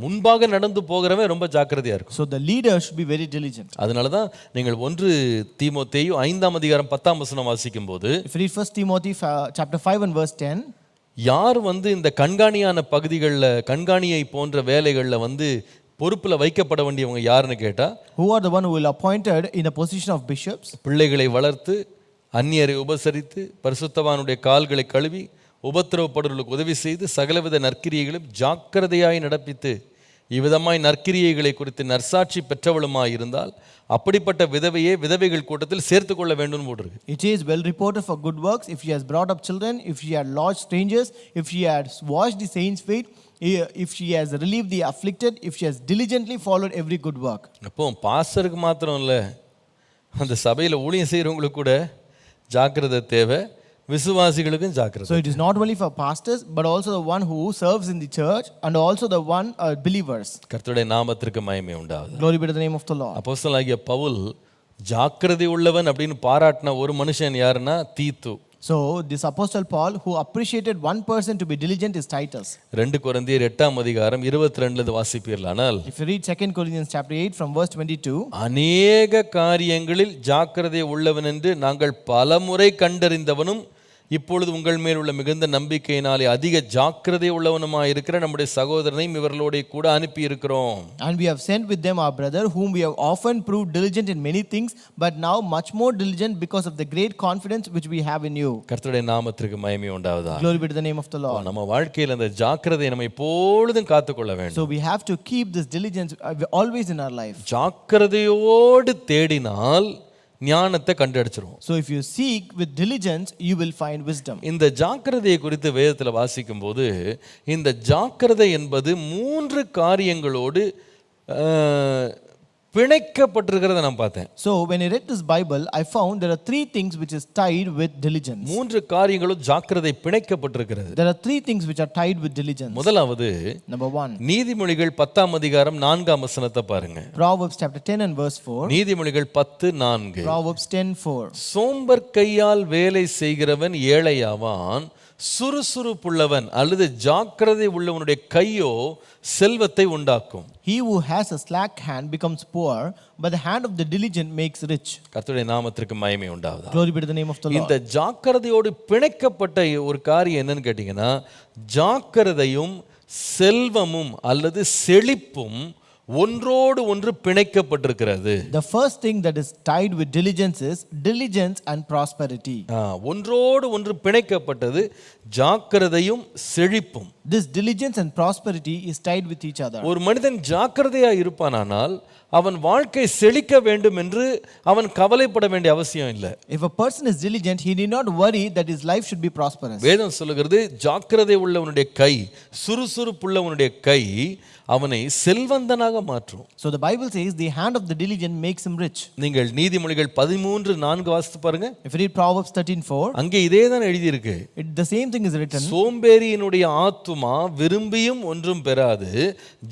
முன்பாக நடந்து போகிறவன் ரொம்ப ஜாக்கிரதையா இருக்கும். So the leader should be very diligent. அதனால தான் நீங்கள் 1 தீமோத்தேயு 5ஆம் அதிகாரம் 10ஆம் வசனம் வாசிக்கும் போது, If you read 1 Timothy chapter 5 and verse 10, யார் வந்து இந்த கண்காணியான பகுதிகளில் கண்காணியை போன்ற வேலைகளில் வந்து பொறுப்பில் வைக்கப்பட வேண்டியவங்க யாருன்னு கேட்டா, who are the one who will appointed in the position of bishops? பிள்ளைகளை வளர்த்து அந்நியரை உபசரித்து பரிசுத்தவானுடைய கால்களை கழுவி உபத்திரவப்படுவர்களுக்கு உதவி செய்து சகலவித நற்கிரியைகளும் ஜாக்கிரதையாய் நடப்பித்து இவ்விதமாய் நற்கிரியைகளை குறித்து நற்சாட்சி பெற்றவளுமாய் இருந்தால் அப்படிப்பட்ட விதவையே விதவைகள் கூட்டத்தில் சேர்த்து கொள்ள வேண்டும் போட்டிருக்கு. It is well reported for good works, if she has brought up children, if she had lodged strangers, if she has washed the saints' feet, if she has relieved the afflicted, if she has diligently followed every good work. அப்போ பாஸ்டருக்கு மாத்திரம் இல்லை, அந்த சபையில் ஊழியம் செய்கிறவங்களுக்கு கூட ஜாக்கிரதை தேவை, விசுவாசிகளுக்கும் ஜாக்கிரதை. So it is not only for pastors but also the one who serves in the church and also the one believers. கர்த்தருடைய நாமத்திற்கு மகிமை உண்டாகுது. Glory be to the name of the Lord. அப்போஸ்தலனாகிய பவுல் ஜாக்கிரதை உள்ளவன் அப்படின்னு பாராட்டின ஒரு மனுஷன் யாருன்னா தீத்து. So this apostle Paul who appreciated one person to be diligent is Titus. 2 கொரிந்தியர் 8ஆம் அதிகாரம் 22 வாசிப்பீர்களானால், If you read 2 Corinthians chapter 8 from verse 22, அநேக காரியங்களில் ஜாக்கிரதை உள்ளவன் என்று நாங்கள் பலமுறை கண்டறிந்தவனும் இப்பொழுது உங்கள் மேல் உள்ள மிகுந்த நம்பிக்கையினாலே அதிக ஜாக்கிரதை உள்ளவனுமாய் இருக்கிற நம்முடைய சகோதரனையும் இவர்களோட கூட அனுப்பி இருக்கிறோம். And we have sent with them our brother whom we have often proved diligent in many things, but now much more diligent because of the great confidence which we have in you. கர்த்தருடைய நாமத்திற்கு மகிமை உண்டாவதாக. Glory be to the name of the Lord. நம்ம வாழ்க்கையில் அந்த ஜாக்கிரதையை நம்ம எப்பொழுதும் காத்துக்கொள்ள வேண்டும். So we have to keep this diligence always in our life. ஜாக்கிரதையோடு தேடினால் ஞானத்தை கண்டடிச்சிருவோம். So if you seek with diligence, you will find wisdom. இந்த ஜாக்கிரதையை குறித்து வேதத்தில் வாசிக்கும் போது இந்த ஜாக்கிரதை என்பது 3 காரியங்களோடு பிணைக்கப்பட்டிருக்கிறத நான் பார்த்தேன். So when I read this Bible, I found there are 3 things which is tied with diligence. 3 காரியங்களும் ஜாக்கிரதை பிணைக்கப்பட்டிருக்கிறது. There are 3 things which are tied with diligence. முதலாவது, Number 1, நீதிமொழிகள் 10ஆம் அதிகாரம் 4ஆம் வசனத்தை பாருங்க. Proverbs chapter 10 and verse 4. நீதிமொழிகள் 10:4. Proverbs 10:4. சோம்பர் கையால் வேலை செய்கிறவன் ஏழையாவான், சுறுசுறுப்புள்ளவன் அல்லது ஜாக்கிரதை உள்ளவனுடைய கையோ செல்வத்தை உண்டாக்கும். He who has a slack hand becomes poor, but the hand of the diligent makes rich. கர்த்தருடைய நாமத்திற்கு மகிமை உண்டாவதாக. Glory be to the name of the Lord. இந்த ஜாக்கிரதையோடு பிணைக்கப்பட்ட ஒரு காரியம் என்னன்னு கேட்டீங்கன்னா, ஜாக்கிரதையும் செல்வமும் அல்லது செழிப்பும் ஒன்றோடு ஒன்று பிணைக்கப்பட்டிருக்கிறது. The first thing that is tied with diligence is diligence and prosperity. ஒன்றோடு ஒன்று பிணைக்கப்பட்டது ஜாக்கிரதையும் செழிப்பும். This diligence and prosperity is tied with each other. ஒரு மனிதன் ஜாக்கிரதையா இருப்பானால் அவன் வாழ்க்கை செழிக்க வேண்டும் என்று அவன் கவலைப்பட வேண்டிய அவசியம் இல்லை. If a person is diligent, he need not worry that his life should be prosperous. வேதம் சொல்லுகிறது, ஜாக்கிரதை உள்ளவனுடைய கை, சுறுசுறுப்புள்ளவனுடைய கை அவனை செல்வந்தனாக மாற்றும். So the Bible says the hand of the diligent makes him rich. நீங்கள் நீதிமொழிகள் 13:4 வாசித்து பாருங்க. If you read Proverbs 13:4, அங்கே இதே தான் எழுதி இருக்கு. the same thing is written. சோம்பேறியினுடைய ஆத்துமா விரும்பியும் ஒன்றும் பெறாது,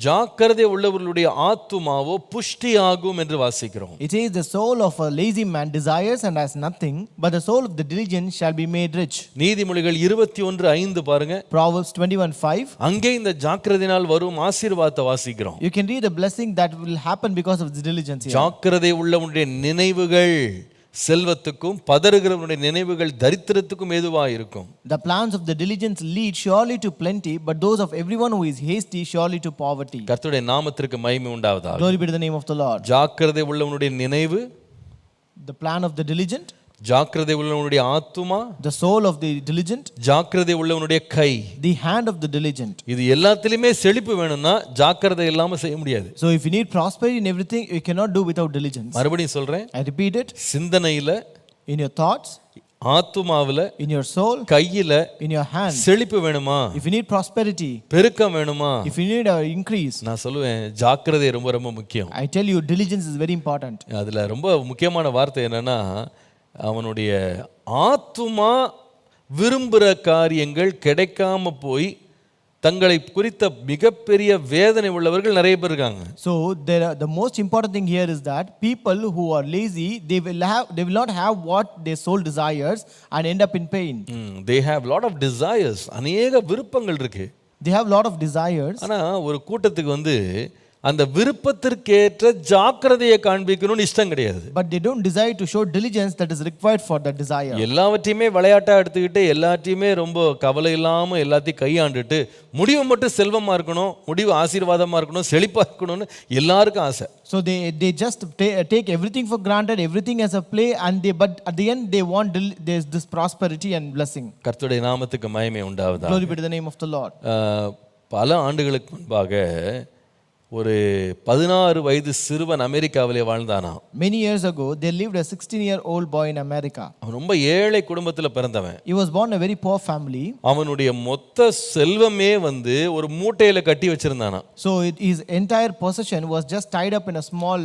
ஜாக்கிரதை உள்ளவர்களுடைய ஆத்துமாவோ புஷ்டியாகும் என்று வாசிக்கிறோம். It says the soul of a lazy man desires and has nothing, but the soul of the diligent shall be made rich. நீதிமொழிகள் 21:5 பாருங்க. Proverbs 21:5. அங்கே இந்த ஜாக்கிரதையினால் வரும் ஆசீர்வாதத்தை வாசிக்கிறோம். You can read the blessing that will happen because of this diligence here. ஜாக்கிரதை உள்ளவனுடைய நினைவுகள் செல்வத்துக்கும், பதறுகிறவனுடைய நினைவுகள் தரித்திரத்துக்கும் ஏதுவா இருக்கும். The plans of the diligence lead surely to plenty, but those of everyone who is hasty surely to poverty. கர்த்தருடைய நாமத்திற்கு மகிமை உண்டாவதாக. Glory be to the name of the Lord. ஜாக்கிரதை உள்ளவனுடைய நினைவு, The plan of the diligent, ஜாக்கிரதை உள்ளவனுடைய ஆத்துமா, the soul of the diligent, ஜாக்கிரதை உள்ளவனுடைய கை, the hand of the diligent. இது எல்லாத்திலுமே செழிப்பு வேணும்னா ஜாக்கிரதை இல்லாம செய்ய முடியாது. So if you need prosperity in everything, you cannot do without diligence. மறுபடியும் சொல்றேன், I repeat it. சிந்தனையில, In your thoughts, ஆத்துமாவுல, in your soul, கையில in your hand. செழிப்பு வேணுமா, If you need prosperity, பெருக்கம் வேணுமா, if you need an increase, நான் சொல்லுவேன் ஜாக்கிரதை ரொம்ப ரொம்ப முக்கியம். I tell you, diligence is very important. அதுல ரொம்ப முக்கியமான வார்த்தை என்னன்னா, அவனுடைய ஆத்துமா விரும்புகிற காரியங்கள் கிடைக்காம போய் தங்களை குறித்த மிகப்பெரிய வேதனை உள்ளவர்கள் நிறைய பேர் இருக்காங்க. So the most important thing here is that people who are lazy, they will not have what their soul desires and end up in pain. They have lot of desires. அநேக விருப்பங்கள் இருக்கு. They have lot of desires. ஆனா ஒரு கூட்டத்துக்கு அந்த விருப்பத்திற்கேற்ற ஜாக்கிரதையை காண்பிக்கணும்னு இஷ்டம் கிடையாது. But they don't desire to show diligence that is required for that desire. எல்லாவற்றையுமே விளையாட்டா எடுத்துக்கிட்டு எல்லாத்தையுமே ரொம்ப கவலை இல்லாம எல்லாத்தையும் கையாண்டுட்டு முடிவு மட்டும் செல்வமா இருக்கணும், முடிவு ஆசீர்வாதமா இருக்கணும், செழிப்பா இருக்கணும்னு எல்லாருக்கும் ஆசை. So they just take everything for granted, everything as a play, and but at the end they want there's this prosperity and blessing. கர்த்தருடைய நாமத்துக்கு மகிமை உண்டாவதாக. Glory be to the name of the Lord. பல ஆண்டுகளுக்கு முன்பாக ஒரு 16 வயது சிறுவன் அமெரிக்காவிலே வாழ்ந்தானா. Many years ago there lived a 16-year-old boy in America. அவன் ரொம்ப ஏழை குடும்பத்துல பிறந்தவன். He was born in a very poor family. அவனுடைய மொத்த செல்வமே ஒரு மூட்டையில கட்டி வச்சிருந்தானா. So his entire possession was just tied up in a small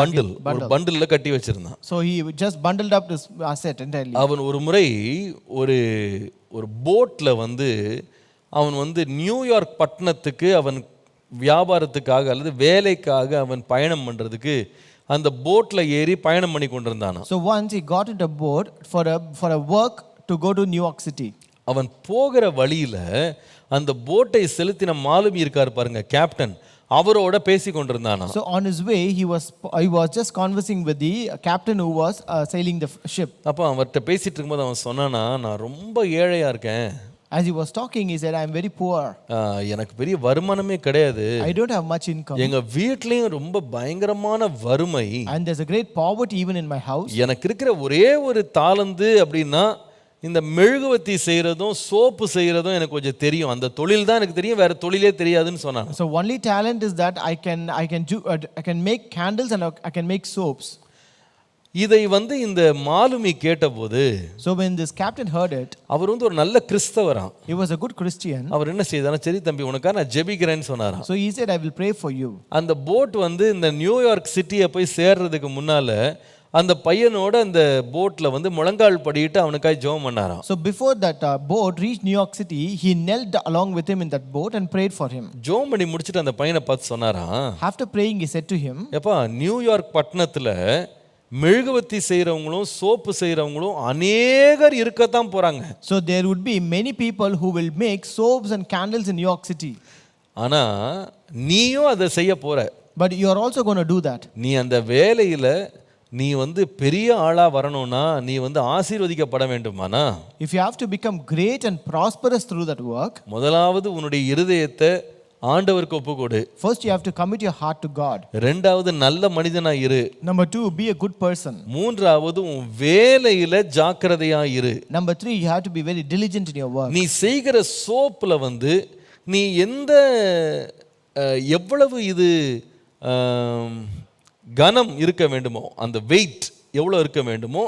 bundle. ஒரு பண்டில்ல கட்டி வச்சிருந்தான். So he just bundled up this asset entirely. அவன் ஒரு முறை ஒரு போட்ல அவன் நியூயார்க் பட்டணத்துக்கு அவன் வியாபாரத்துக்காக அல்லது வேலைக்காக அவன் பயணம் பண்றதுக்கு அந்த போட்ல ஏறி பயணம் பண்ணி கொண்டிருந்தானா. So once he got into a boat for a work to go to New York City. அவன் போகிற வழியில அந்த போட்டை செலுத்தின மாலுமி இருக்கார் பாருங்க, கேப்டன், அவரோட பேசி கொண்டிருந்தானா. So on his way he was just conversing with the captain who was sailing the ship. அப்போ அவர்கிட்ட பேசிட்டு இருக்கும்போது அவன் சொன்னானா, நான் ரொம்ப ஏழையா இருக்கேன். As he was talking, he said, I am very poor. எனக்கு பெரிய வருமானமே கிடையாது. I don't have much income. எங்க வீட்லயும் ரொம்ப பயங்கரமான வறுமை. And there's a great poverty even in my house. எனக்கு இருக்கிற ஒரே ஒரு தாளந்து அப்படின்னா இந்த மெழுகுவத்தி செய்யறதும் சோப்பு செய்யறதும் எனக்கு கொஞ்சம் தெரியும். அந்த தொழில் தான் எனக்கு தெரியும், வேற தொழிலே தெரியாதுன்னு சொன்னாங்க. So only talent is that I can make candles and I can make soaps. இதை இந்த மாலுமி கேட்டபோது, so when this captain heard it, அவர் ஒரு நல்ல கிறிஸ்தவராம். he was a good Christian. அவர் என்ன செய்தானா, சரி தம்பி உனக்காக நான் ஜெபிக்கிறேன்னு சொன்னாராம். So he said, I will pray for you. அந்த போட் இந்த நியூயார்க் சிட்டியை போய் சேர்றதுக்கு முன்னால அந்த பையனோட அந்த போட்ல முழங்கால் படியிட்டு அவனுக்காக ஜெபம் பண்ணாராம். So before that boat reached New York City, he knelt along with him in that boat and prayed for him. ஜெபம் பண்ணி முடிச்சிட்டு அந்த பையனை பார்த்து சொன்னாராம், after praying he said to him, எப்பா நியூயார்க் பட்டணத்துல மெழுகுவத்தி செய்றவங்களும் சோப்பு செய்றவங்களும் அநேகர் இருக்கத்தான் போறாங்க. So there would be many people who will make soaps and candles in New York City. ஆனா நீயும் அதை செய்ய போற. But you are also going to do that. நீ அந்த வேலையில நீ பெரிய ஆளா வரணும்னா நீ ஆசீர்வதிக்கப்பட வேண்டுமானா, if you have to become great and prosperous through that work, முதலாவது உன்னுடைய இருதயத்தை ஆண்டவருக்கு ஒப்புக்கொடு. first you have to commit your heart to God. இரண்டாவது நல்ல மனிதனா இரு. Number 2, be a good person. மூன்றாவது உன் வேலையில ஜாக்கிரதையா இரு. Number 3, you have to be very diligent in your work. நீ செய்கிற சோப்புல நீ எவ்வளவு இது கனம் இருக்க வேண்டுமோ, அந்த வெயிட் எவ்வளவு இருக்க வேண்டுமோ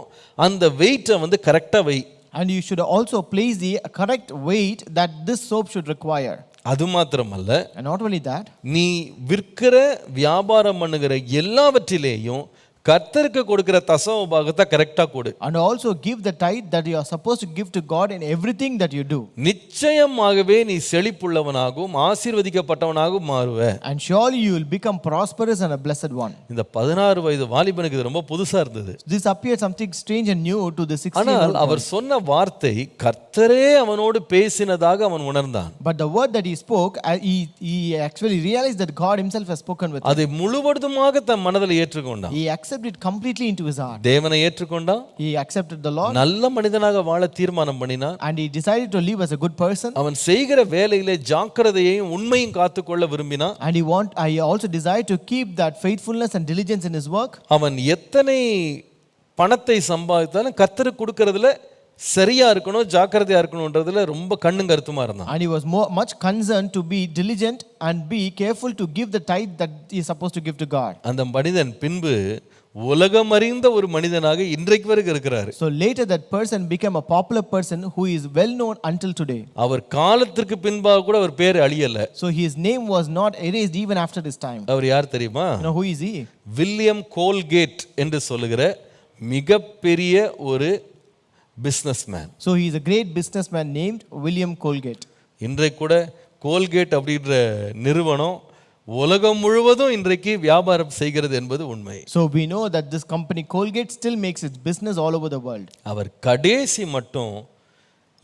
அந்த வெயிட்டை கரெக்டா வை. And you should also place the correct weight that this soap should require. அது மாத்திரமல்ல, and not only that, நீ விற்கிற வியாபாரம் பண்ணுகிற எல்லாவற்றிலேயும் கர்த்தருக்கு கொடுக்கிற தசம பாகத்தை கரெக்ட்டா கொடு. and also give the tithe that you are supposed to give to God in everything that you do. நிச்சயமாகவே நீ செழிப்புள்ளவனாகவும் ஆசீர்வதிக்கப்பட்டவனாகவும் மாறுவே. and surely you will become prosperous and a blessed one. இந்த 16 வயது வாலிபனுக்கு இது ரொம்ப புதுசா இருந்தது. This appeared something strange and new to the 16-year-old. ஆனால் அவர் சொன்ன வார்த்தை கர்த்தரே அவனோடு பேசினதாக அவன் உணர்ந்தான். but the word that he spoke, he actually realized that God himself has spoken with him. அதை முழுவதுமாக தன் மனதில் ஏற்றுக்கொண்டான். he accepted it completely into his heart. தேவனை ஏற்றுக்கொண்டான். he accepted the Lord. நல்ல மனிதனாக வாழ தீர்மானம் பண்ணினான். and he decided to live as a good person. அவன் செய்கிற வேலையிலே ஜாக்கிரதையையும் உண்மையும் காத்துக்கொள்ள விரும்பினான். and he also desired to keep that faithfulness and diligence in his work. அவன் எத்தனை பணத்தை சம்பாதித்தாலும் கர்த்தருக்கு கொடுக்கிறதுல சரியா இருக்கணும், ஜாக்கிரதையா இருக்கணும்ன்றதுல ரொம்ப கண்ணும் கருத்துமா இருந்தான். And he was much concerned to be diligent and be careful to give the tithe that he is supposed to give to God. அந்த மனிதன் பின்பு உலகமறிந்த ஒரு மனிதனாக இன்றைக்கு வரைக்கும் இருக்கிறாரு. So later that person became a popular person who is well known until today. அவர் காலத்திற்கு பின்பாக கூட அவர் பேர் அழியல. So his name was not erased even after this time. அவர் யார் தெரியுமா? You know who is he? William Colgate என்று சொல்லுகிற மிகப்பெரிய ஒரு businessman. So he is a great businessman named William Colgate. இன்றைக்கு கூட கோல்கேட் அப்படின்ற நிறுவனம் உலகம் முழுவதும் இன்றைக்கு வியாபாரம் செய்கிறது என்பது உண்மை. So we know that this company Colgate still makes its business all over the world. அவர் கடைசி மட்டும்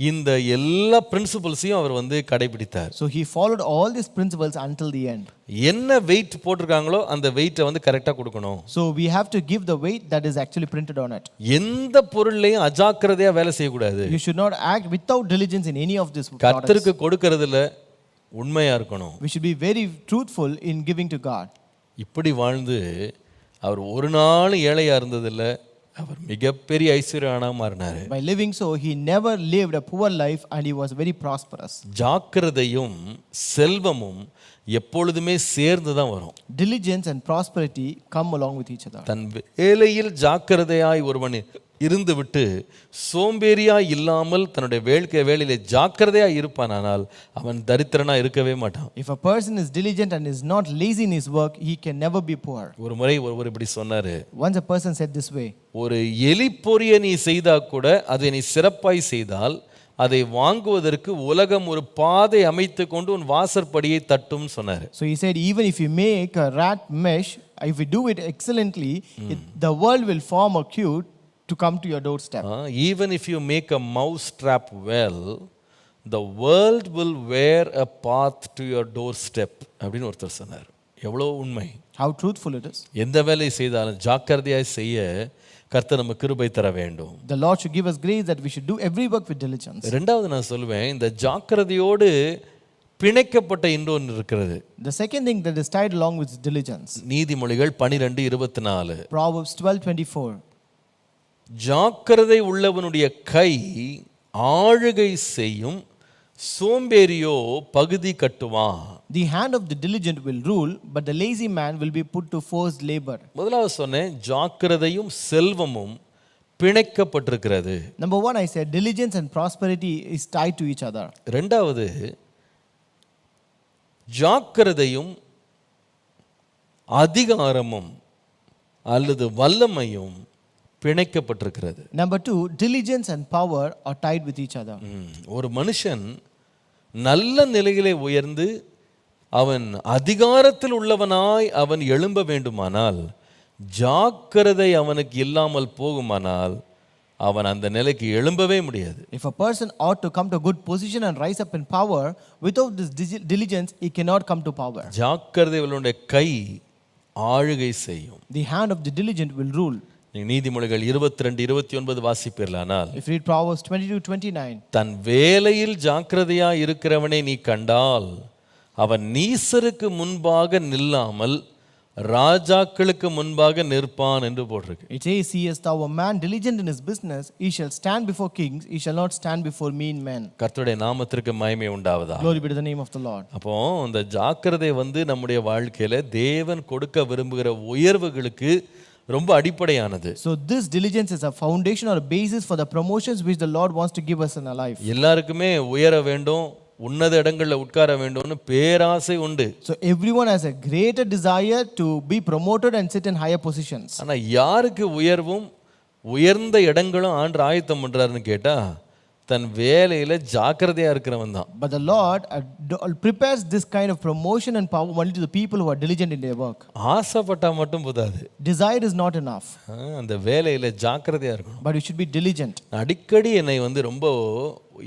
இந்த எல்லா பிரின்சிபல்ஸையும் அவர் கடைபிடித்தார். So he followed all these principles until the end. என்ன வெயிட் போட்டிருக்காங்களோ அந்த வெயிட்டை கரெக்டா கொடுக்கணும். So we have to give the weight that is actually printed on it. எந்த பொருளையும் அஜாக்கிரதையா வேலை செய்யக்கூடாது. You should not act without diligence in any of this products. கர்த்தருக்கு கொடுக்கிறதுல உண்மையா இருக்கணும். We should be very truthful in giving to God. இப்படி வாழ்ந்து அவர் ஒரு நாள் ஏழையா இருந்ததில்ல, அவர் மிகப்பெரிய ஐஸ்வர்யவானா மாறினார். By living so he never lived a poor life and he was very prosperous. ஜாக்கிரதையும் செல்வமும் எப்பொழுதுமே சேர்ந்து தான் வரும். Diligence and prosperity come along with each other. தன் வேலையில் ஜாக்கிரதையாய் ஒருவன் இருந்து விட்டு சோம்பேறியா இல்லாமல் தன்னுடைய வேலையிலே ஜாக்கிரதையா இருப்பானால் அவன் தரித்திரனா இருக்கவே மாட்டான். If a person is diligent and is not lazy in his work, he can never be poor. ஒரு முறை ஒருவர் இப்படி சொன்னாரு. Once a person said this way, ஒரு எலி பொரிய நீ செய்தா கூட அதை நீ சிறப்பாய் செய்தால் அதை வாங்குவதற்கு உலகம் ஒரு பாதை அமைத்து கொண்டு உன் வாசற்படியை தட்டும் சொன்னாரு. So he said, even if you make a rat mesh, if you do it excellently, the world will form a queue to come to your doorstep. Even if you make a mouse trap well, the world will wear a path to your doorstep அப்படின்னு ஒருத்தர் சொன்னார். எவ்வளோ உண்மை. How truthful it is. எந்த வேலை செய்தாலும் ஜாக்கிரதையாய் செய்ய கர்த்தர் நமக்கு கிருபை தர வேண்டும். The Lord should give us grace that we should do every work with diligence. இரண்டாவது நான் சொல்வேன், இந்த ஜாக்கிரதையோடு பிணைக்கப்பட்ட இன்னொன்று இருக்கிறது. The second thing that is tied along with diligence. நீதிமொழிகள் 12:24. Proverbs 12:24. ஜாக்கிரதை உள்ளவனுடைய கை ஆளுகை செய்யும், சோம்பேறியோ பகுதி கட்டுவான். The hand of the diligent will rule, but the lazy man will be put to forced labor. முதலாவது சொன்னேன், ஜாக்கிரதையும் செல்வமும் பிணைக்கப்பட்டிருக்கிறது. Number one, I said diligence and prosperity is tied to each other. இரண்டாவது, ஜாக்கிரதையும் அதிகாரமும் அல்லது வல்லமையும் பிணைக்கப்பட்டிருக்கிறது. Number two, diligence and power are tied with each other. ஒரு மனுஷன் நல்ல நிலையிலே உயர்ந்து அவன் அதிகாரத்தில் உள்ளவனாய் அவன் எழும்ப வேண்டுமானால், ஜாக்கிரதை அவனுக்கு இல்லாமல் போகுமானால் அவன் அந்த நிலைக்கு எழும்பவே முடியாது. If a person ought to come to a good position and rise up in power, without this diligence he cannot come to power. ஜாக்கிரதை உள்ளவனுடைய கை ஆளுகை செய்யும். The hand of the diligent will rule. நீதிமொழிகள் 22:29 வாசிப்பீர்களானால், If you read Proverbs 22:29, தன் வேலையில் ஜாக்கிரதையா இருக்கிறவனை நீ கண்டால் அவன் நீசருக்கு முன்பாக நில்லாமல் ராஜாக்களுக்கு முன்பாக நிற்பான் என்று போட்டிருக்கு. it says, seest thou a man diligent in his business, he shall stand before kings, he shall not stand before mean men. கர்த்தருடைய நாமத்திற்கு மகிமை உண்டாவதா. Glory be to the name of the Lord. அப்போ இந்த ஜாக்கிரதை நம்முடைய வாழ்க்கையில தேவன் கொடுக்க விரும்புகிற உயர்வுகளுக்கு ரொம்ப அடிப்படையானது. So this diligence is a foundation or a basis for the promotions which the Lord wants to give us in our life. எல்லாருக்குமே உயர வேண்டும், உன்னத இடங்கள்ல உட்கார வேண்டும்னு பேராசை உண்டு. So everyone has a greater desire to be promoted and sit in higher positions. ஆனா யாருக்கு உயர்வும் உயர்ந்த இடங்களும் ஆண்டவர் ஆயத்தம் பண்றாருன்னு கேட்டா, தன் வேலையில ஜாக்கிரதையா இருக்கிறவன் தான். But the Lord prepares this kind of promotion and power only to the people who are diligent in their work. ஆசைப்பட்டா மட்டும் போதாது. Desire is not enough. அந்த வேலையில ஜாக்கிரதையா இருக்கணும். But you should be diligent. அடிக்கடி என்னை ரொம்ப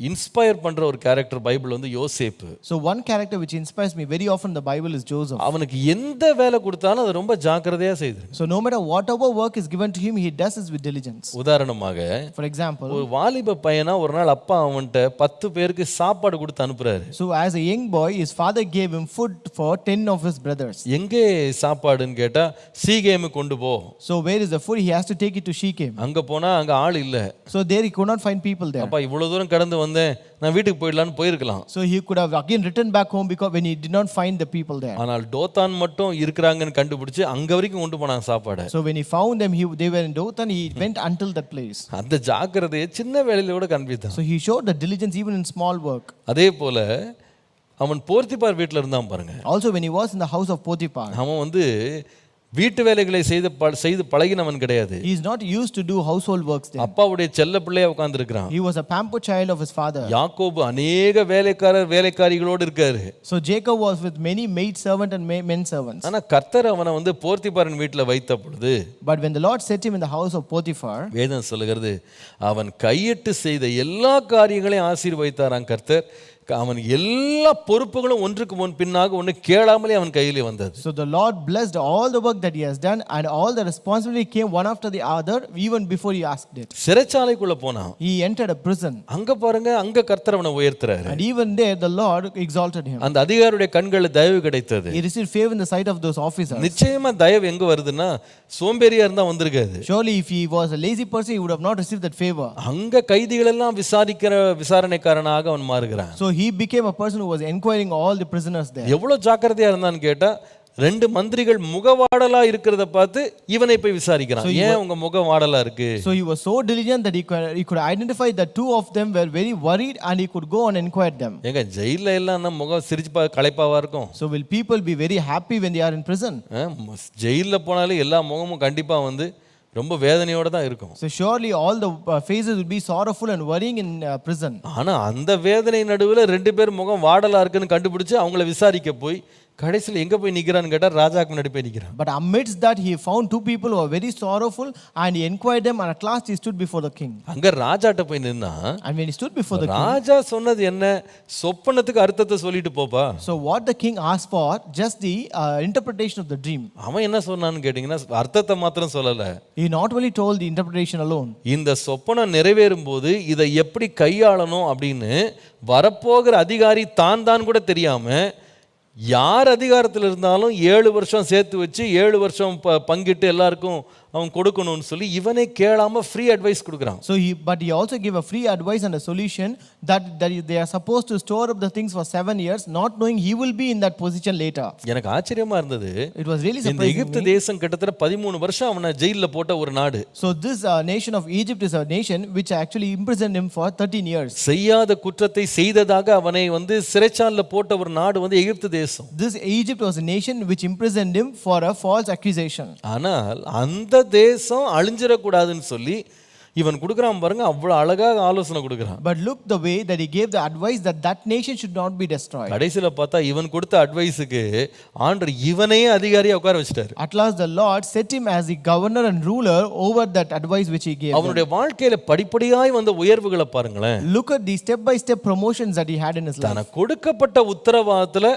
இன்ஸ்பயர் பண்ற ஒரு கேரக்டர் பைபிள் வந்து யோசேப்பு. So one character which inspires me very often in the Bible is Joseph. அவனுக்கு எந்த வேலை கொடுத்தாலும் அது ரொம்ப ஜாக்கிரதையா செய்து. So no matter whatever work is given to him, he does it with diligence. உதாரணமாக For example, ஒரு வாலிப பையனா ஒரு நாள் அப்பா அவன்கிட்ட 10 பேருக்கு சாப்பாடு கொடுத்து அனுப்புறாரு. so as a young boy, his father gave him food for 10 of his brothers. எங்கே சாப்பாடுன்னு கேட்டா சீகேமு கொண்டு போ. So where is the food? He has to take it to Shechem. அங்க போனா அங்க ஆள் இல்ல. So there he could not find people there. அப்பா இவ்வளவு தூரம் கடந்து வந்தேன், நான் வீட்டுக்கு போயிடலான்னு போயிருக்கலாம். So he could have again returned back home because when he did not find the people there. ஆனால் டோத்தான் மட்டும் இருக்கிறாங்கன்னு கண்டுபிடிச்சு அங்க வரைக்கும் கொண்டு போனாங்க சாப்பாடு. So when he found them, they were in Dothan. He went until that place. அந்த ஜாக்கிரதையை சின்ன வேலையில கூட காண்பித்தான். So he showed the diligence even in small work. அதே போல அவன் போர்த்திபார் வீட்டில் இருந்தான் பாருங்க. Also when he was in the house of Potiphar, அவன் வந்து வீட்டு வேலைகளை செய்து பழகினவன் கிடையாது. he is not used to do household works there. அப்பாவுடைய செல்ல பிள்ளையா உட்கார்ந்திருக்கிறான். He was a pampered child of his father. யாக்கோபு அநேக வேலைக்காரிகளோடு இருக்காரு. So Jacob was with many maid servant and men servants. ஆனா கர்த்தர் அவனை வந்து போர்த்திபாரின் வீட்டில் வைத்த பொழுது, But when the Lord set him in the house of Potiphar, வேதம் சொல்லுகிறது அவன் கையிட்டு செய்த எல்லா காரியங்களையும் ஆசீர்வதித்தாராம் கர்த்தர். அவன் எல்லா பொறுப்புகளும் ஒன்றுக்கு முன் பின்னாக ஒன்று கேளாமலே அவன் கையிலே வந்தது. So the Lord blessed all the work that he has done, and all the responsibility came one after the other even before he asked it. சிறைச்சாலைக்குள்ள போனான். He entered a prison. அங்க பாருங்க, அங்க கர்த்தர் அவனை உயர்த்துறாரு. And even there the Lord exalted him. அந்த அதிகாரியுடைய கண்களில் தயவு கிடைத்தது. He received favor in the sight of those officers. நிச்சயமா தயவு எங்க வருதுன்னா சோம்பேறியா இருந்தா வந்திருக்காது. Surely if he was a lazy person, he would have not received that favor. அங்க கைதிகள் எல்லாம் விசாரணைக்காரனாக அவன் மாறுகிறான். So he became a person who was inquiring all the prisoners there. எவ்வளவு ஜாக்கிரதையா இருந்தான்னு கேட்டா, 2 மந்திரிகள் முகவாடலா இருக்கிறத பார்த்து இவனை போய் விசாரிக்கிறான். ஏன் உங்க முகவாடலா இருக்கு? So he was so diligent that he could identify that 2 of them were very worried, and he could go and inquire them. எங்க ஜெயில்ல எல்லாம் நம்ம முகம் சிரிச்சு களைப்பாவா இருக்கும். So will people be very happy when they are in prison? ஜெயில்ல போனாலே எல்லா முகமும் கண்டிப்பா வந்து ரொம்ப வேதனையோட தான் இருக்கும். So surely all the faces would be sorrowful and worrying in prison. ஆனா அந்த வேதனை நடுவுல 2 பேர் முகம் வாடலா இருக்குன்னு கண்டுபிடிச்சு அவங்கள விசாரிக்க போய் கடைசியில் எங்க போய் நிக்கிறான்னு கேட்டா ராஜாக்கு முன்னாடி போய் நிக்கிறான். But amidst that he found 2 people who were very sorrowful, and he inquired them, and at last he stood before the king. அங்க ராஜாட்ட போய் நின்னா, and when he stood before the king, ராஜா சொன்னது என்ன? சொப்பனத்துக்கு அர்த்தத்தை சொல்லிட்டு போப்பா. So what the king asked for, just the interpretation of the dream. அவன் என்ன சொன்னான்னு கேட்டிங்கன்னா அர்த்தத்தை மாத்திரம் சொல்லல. He not only told the interpretation alone. இந்த சொப்பனம் நிறைவேறும் போது இதை எப்படி கையாளணும் அப்படின்னு வரப்போகிற அதிகாரி தான் கூட தெரியாம, யார் அதிகாரத்தில் இருந்தாலும் 7 வருஷம் சேர்த்து வச்சு 7 வருஷம் பங்கிட்டு எல்லாருக்கும் அவன் கொடுக்கணும்னு சொல்லி இவனே கேளாம ஃப்ரீ அட்வைஸ் கொடுக்குறான். So but he also gave a free advice and a solution that they are supposed to store up the things for 7 years, not knowing he will be in that position later. எனக்கு ஆச்சரியமா இருந்தது. It was really surprising. இந்த எகிப்து தேசம் கிட்டத்தட்ட 13 வருஷம் அவனை ஜெயில்ல போட்ட ஒரு நாடு. So this nation of Egypt is a nation which actually imprisoned him for 13 years. செய்யாத குற்றத்தை செய்ததாக அவனை வந்து சிறைச்சாலையில போட்ட ஒரு நாடு வந்து எகிப்து தேசம். This Egypt was a nation which imprisoned him for a false accusation. ஆனால் அந்த தேசம் அழிஞ்சிடக்கூடாதுன்னு சொல்லி இவன் கொடுக்குறான் பாருங்க, அவ்வளவு அழகாக ஆலோசனை கொடுக்குறான். But look the way that he gave the advice that that nation should not be destroyed. கடைசில பார்த்தா இவன் கொடுத்த அட்வைஸுக்கு ஆண்டவர் இவனையே அதிகாரியா உட்கார வச்சிட்டாரு. At last the Lord set him as the governor and ruler over that advice which he gave. அவனுடைய வாழ்க்கையில படிப்படியாய் வந்த உயர்வுகளை பாருங்களேன். Look at the step by step promotions that he had in his life. தனக்கு கொடுக்கப்பட்ட உத்தரவாதத்துல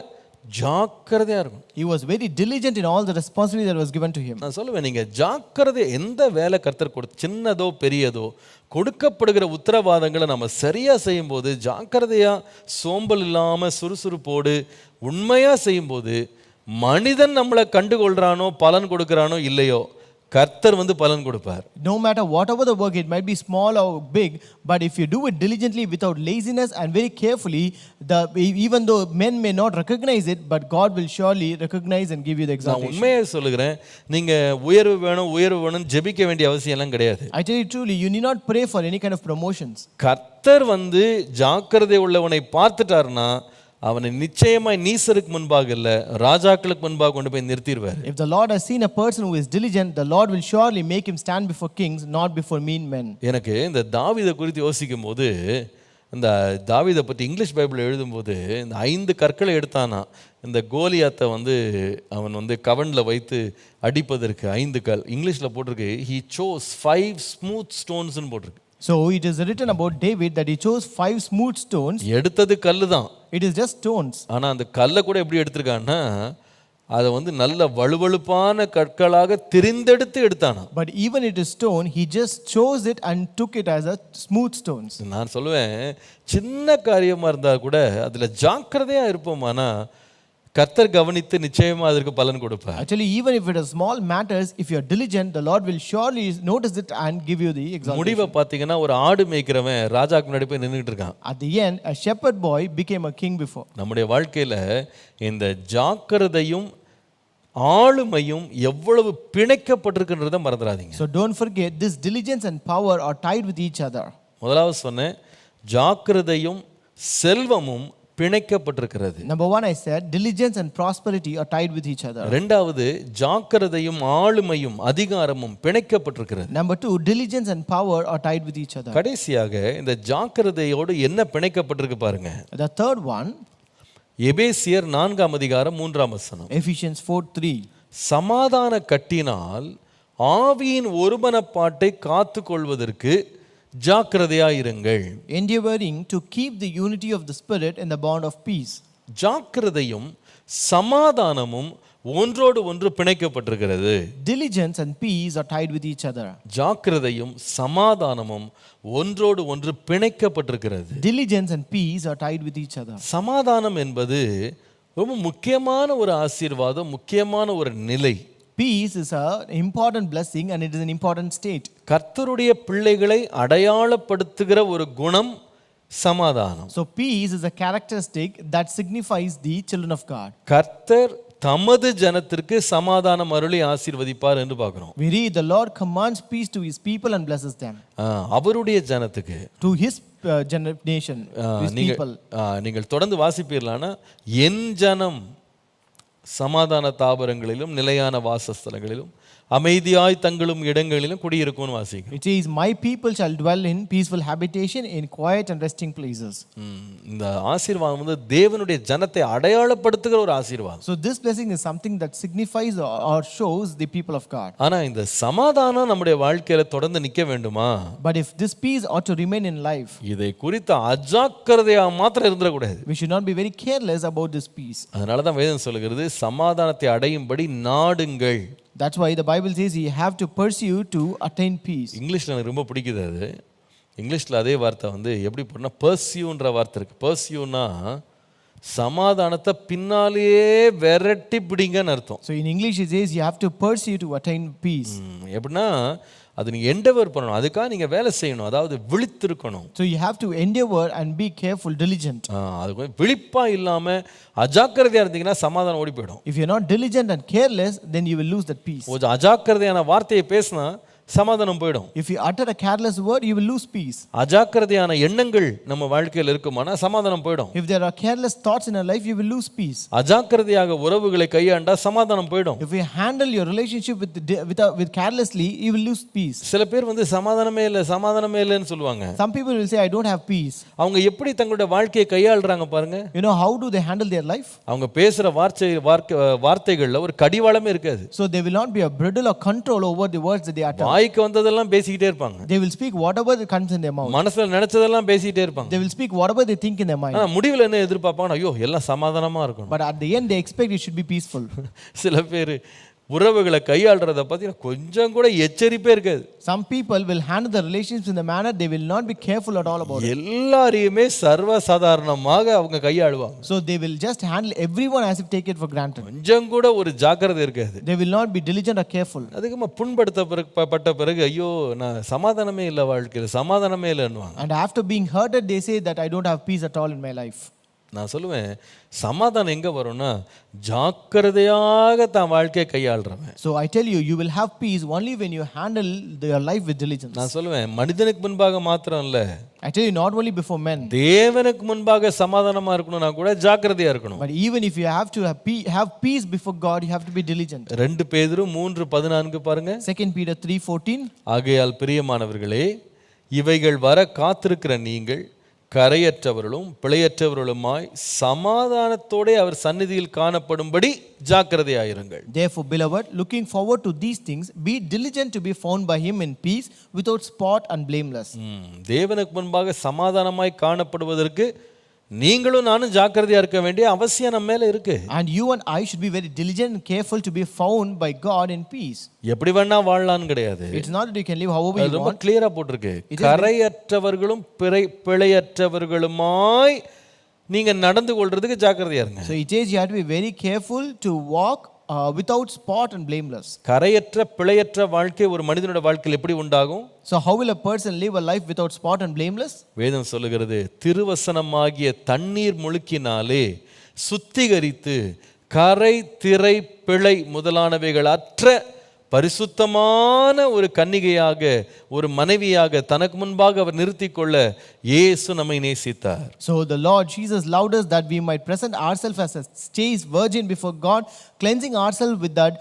ஜாக்கிரதையா இருக்கும். He was very diligent in all the responsibility that was given to him. நான் சொல்லுவேன், நீங்க ஜாக்கிரதை, எந்த வேலை கர்த்தர் சின்னதோ பெரியதோ கொடுக்கப்படுகிற உத்தரவாதங்களை நம்ம சரியா செய்யும் போது, ஜாக்கிரதையா சோம்பல் இல்லாம சுறுசுறுப்போடு உண்மையா செய்யும் போது, மனிதன் நம்மளை கண்டுகொள்றானோ பலன் கொடுக்கறானோ இல்லையோ, கர்த்தர் வந்து பலன் கொடுப்பார். No matter whatever the work, it might be small or big, but if you do it diligently without laziness and very carefully, even though men may not recognize it, but God will surely recognize and give you the exaltation. நான் உண்மையை சொல்லுகிறேன், நீங்க உயர்வு வேணும் ஜெபிக்க வேண்டிய அவசியம் எல்லாம் கிடையாது. I tell you truly, you need not pray for any kind of promotions. கர்த்தர் வந்து ஜாக்கிரதை உள்ளவனை பார்த்துட்டாருன்னா அவனை நிச்சயமாய் நீசருக்கு முன்பாக இல்ல, ராஜாக்களுக்கு முன்பாக கொண்டு போய் நிறுத்திடுவார். If the Lord has seen a person who is diligent, the Lord will surely make him stand before kings, not before mean men. எனக்கு இந்த தாவீதை குறித்து யோசிக்கும் போது, இந்த தாவீதை பற்றி இங்கிலீஷ் பைபிள் எழுதும்போது இந்த 5 கற்களை எடுத்தானா, இந்த கோலியாத்தை வந்து அவன் வந்து கவனில் வைத்து அடிப்பதற்கு 5 கல். இங்கிலீஷில் போட்டிருக்கு he chose 5 smooth stonesன்னு போட்டிருக்கு. So it is written about David that he chose 5 smooth stones. எடுத்தது கல்லு தான். It is just stones. ஆனா அந்த கல்லை கூட எப்படி எடுத்திருக்கான்னா அதை நல்ல வழுவழுப்பான கற்களாக தெரிந்தெடுத்து எடுத்தானா. But even it is stone, he just chose it and took it as a smooth stones. நான் சொல்லுவேன் சின்ன காரியமா இருந்தா கூட அதுல ஜாக்கிரதையா இருப்போமானா கர்த்தர் கவனித்து நிச்சயமா அதற்கு பலன் கொடுப்பார். Actually, even if it is small matters, if you are diligent, the Lord will surely notice it and give you the exaltation. முடிவை பாத்தீங்கன்னா ஒரு ஆடு மேய்க்கிறவன் ராஜாக்கு முன்னாடி போய் நின்னுட்டு இருக்கான். At the end, a shepherd boy became a king before. நம்முடைய வாழ்க்கையில இந்த ஜாக்கிரதையும் ஆளுமையும் எவ்வளவு பிணைக்கப்பட்டிருக்குன்றதை மறந்துடாதீங்க. So don't forget, this diligence and power are tied with each other. முதலாவது சொன்னேன் ஜாக்கிரதையும் செல்வமும் பிணைக்கப்பட்டிருக்கிறது. Number one, I said diligence and prosperity are tied with each other. இரண்டாவது ஜாக்கிரதையும் ஆளுமையும் அதிகாரமும் பிணைக்கப்பட்டிருக்கிறது. Number two, diligence and power are tied with each other. கடைசியாக இந்த ஜாக்கிரதையோடு என்ன பிணைக்கப்பட்டிருக்கு பாருங்க. The third one, எபேசியர் 4ஆம் அதிகாரம் 3ஆம் வசனம். Ephesians 4:3. சமாதான கட்டினால் ஆவியின் ஒருமனப்பாட்டை காத்துக்கொள்வதற்கு ஜாக்கிரதையாயிருங்கள். Endeavoring to keep the unity of the spirit in the bond of peace. ஜாக்கிரதையும் சமாதானமும் ஒன்றோடு ஒன்று பிணைக்கப்பட்டிருக்கிறது. Diligence and peace are tied with each other. ஜாக்கிரதையும் சமாதானமும் ஒன்றோடு ஒன்று பிணைக்கப்பட்டிருக்கிறது. Diligence and peace are tied with each other. சமாதானம் என்பது ரொம்ப முக்கியமான ஒரு ஆசீர்வாதம், முக்கியமான ஒரு நிலை. Peace is an important blessing and it is an important state. கர்த்தருடைய பிள்ளைகளை அடையாளப்படுத்துகிற ஒரு குணம் சமாதானம். So peace is a characteristic that signifies the children of God. கர்த்தர் தமது ஜனத்திற்கு சமாதானம் அருளி ஆசீர்வதிப்பார் என்று பார்க்கிறோம். We read the Lord commands peace to his people and blesses them. அவருடைய ஜனத்துக்கு To his nation, his people. நீங்கள் தொடர்ந்து வாசிப்பீர்களானா என் ஜனம் சமாதான தாபரங்களிலும் நிலையான வாசஸ்தலங்களிலும் அமைதியாய் தங்களும் இடங்களிலும் குடியிருக்கும்னு வாசிக்கிறோம். It says, my people shall dwell in peaceful habitation in quiet and resting places. இந்த ஆசீர்வாதம் தேவனுடைய ஜனத்தை அடையாளப்படுத்துகிற ஒரு ஆசீர்வாதம். So this blessing is something that signifies or shows the people of God. ஆனா இந்த சமாதானம் நம்முடைய வாழ்க்கையில தொடர்ந்து நிக்க வேண்டுமா? But if this peace ought to remain in life, இதை குறித்து அஜாக்கிரதையா மாத்திரம் இருந்துடக்கூடாது. we should not be very careless about this peace. அதனால தான் வேதம் சொல்லுகிறது சமாதானத்தை அடையும்படி நாடுங்கள். That's why the Bible says you have to pursue to attain peace. இங்கிலீஷ்ல எனக்கு ரொம்ப பிடிக்குது அது. இங்கிலீஷ்ல அதே வார்த்தை எப்படி போடுனா பர்சியூன்ற வார்த்தை இருக்கு. பர்சியூனா சமாதானத்தை பின்னாலேயே விரட்டி பிடிங்கன்னு அர்த்தம். So in English it says you have to pursue to attain peace. எப்படின்னா அது நீங்க எண்டவர் பண்ணணும், அதுக்காக நீங்க வேலை செய்யணும், அதாவது விழித்திருக்கணும். So you have to endeavor and be careful, diligent. அது விழிப்பா இல்லாம அஜாக்கிரதையா இருந்தீங்கன்னா சமாதானம் ஓடி போயிடும். If you're not diligent and careless, then you will lose that peace. கொஞ்சம் அஜாக்கிரதையான வார்த்தையை பேசினா சமாதானம் போயிடும். If you utter a careless word, you will lose peace. அஜாக்கிரதையான எண்ணங்கள் நம்ம வாழ்க்கையில் இருக்குமானா சமாதானம் போயிடும். If there are careless thoughts in your life, you will lose peace. அஜாக்கிரதையாக உறவுகளை கையாண்டா சமாதானம் போயிடும். If you handle your relationship with carelessly, you will lose peace. சில பேர் சமாதானமே இல்லைன்னு சொல்லுவாங்க. Some people will say I don't have peace. அவங்க எப்படி தங்களுடைய வாழ்க்கையை கையாளுறாங்க பாருங்க. You know how do they handle their life? அவங்க பேசுற வார்த்தைகள்ல ஒரு கடிவாளமே இருக்காது. So there will not be a bridle or control over the words that they utter. வாய்க்கு வந்ததெல்லாம் பேசிக்கிட்டே இருப்பாங்க. They will speak whatever comes in their mouth. மனசுல நினைச்சதெல்லாம் பேசிக்கிட்டே இருப்பாங்க. They will speak whatever they think in their mind. ஆனா முடிவுல என்ன எதிர்பார்ப்பாங்க? ஐயோ எல்லாம் சமாதானமா இருக்கணும். But at the end they expect it should be peaceful. சில பேர் உறவுகளை கையாளுறத பத்தி கொஞ்சம் கூட எச்சரிப்பே இருக்காது. Some people will handle the relationships in the manner they will not be careful at all about it. எல்லாரையுமே சர்வ சாதாரணமாக அவங்க கையாளுவாங்க. So they will just handle everyone as if take it for granted. கொஞ்சம் கூட ஒரு ஜாக்கிரதை இருக்காது. They will not be diligent or careful. அதுக்குமா புண்படுத்தப்பட்ட பிறகு ஐயோ நான் சமாதானமே இல்லை வாழ்க்கையில் சமாதானமே இல்லைன்னுவாங்க. And after being hurted they say that I don't have peace at all in my life. நான் சொல்லுவேன் சமாதானம் எங்க வரும்னா ஜாக்கிரதையாக தான் வாழ்க்கையை கையாளுறவன். So I tell you, you will have peace only when you handle your life with diligence. நான் சொல்லுவேன் மனிதனுக்கு முன்பாக மாத்திரம் இல்ல, I tell you not only before men. தேவனுக்கு முன்பாக சமாதானமா இருக்கணும்னா கூட ஜாக்கிரதையா இருக்கணும். But even if you have to have peace before God, you have to be diligent. 2 பேதுரு 3:14 பாருங்க. 2 Peter 3:14. ஆகையால் பிரியமானவர்களே, இவைகள் வர காத்திருக்கிற நீங்கள் கரையற்றவர்களும் பிழையற்றவர்களுமாய் சமாதானத்தோடே அவர் சந்நிதியில் காணப்படும்படி ஜாக்கிரதையாயிருங்கள். Therefore, beloved, looking forward to these things, be diligent to be found by him in peace, without spot and blameless. தேவனுக்கு முன்பாக சமாதானமாய் காணப்படுவதற்கு நீங்களும் நானும் ஜாக்கிரதையா இருக்க வேண்டிய அவசியம் நம்ம மேல இருக்கு. And you and I should be very diligent and careful to be found by God in peace. எப்படி வேணா வாழலாம்னு கிடையாது. It's not that you can live however you ரொம்ப want. கிளியரா போட்டிருக்கு. கரையற்றவர்களும் பிழையற்றவர்களுமாய் நீங்க நடந்து கொள்றதுக்கு ஜாக்கிரதையா இருங்க. So it says you have to be very careful to walk without spot and blameless. கரையற்ற பிழையற்ற வாழ்க்கை ஒரு மனிதனோட வாழ்க்கையில் எப்படி உண்டாகும்? So how will a person live a life without spot and blameless? வேதம் சொல்லுகிறது, திருவசனமாகிய தண்ணீர் முழுக்கினாலே சுத்திகரித்து கரை திரை பிழை முதலானவைகள் அற்ற பரிசுத்தமான ஒரு கன்னிகையாக ஒரு மனைவியாக தனக்கு முன்பாக அவர் நிறுத்திக் கொள்ள இயேசு நம்மை நேசித்தார். So the Lord Jesus loved us that we might present ourselves as a chaste virgin before God, cleansing ourselves with that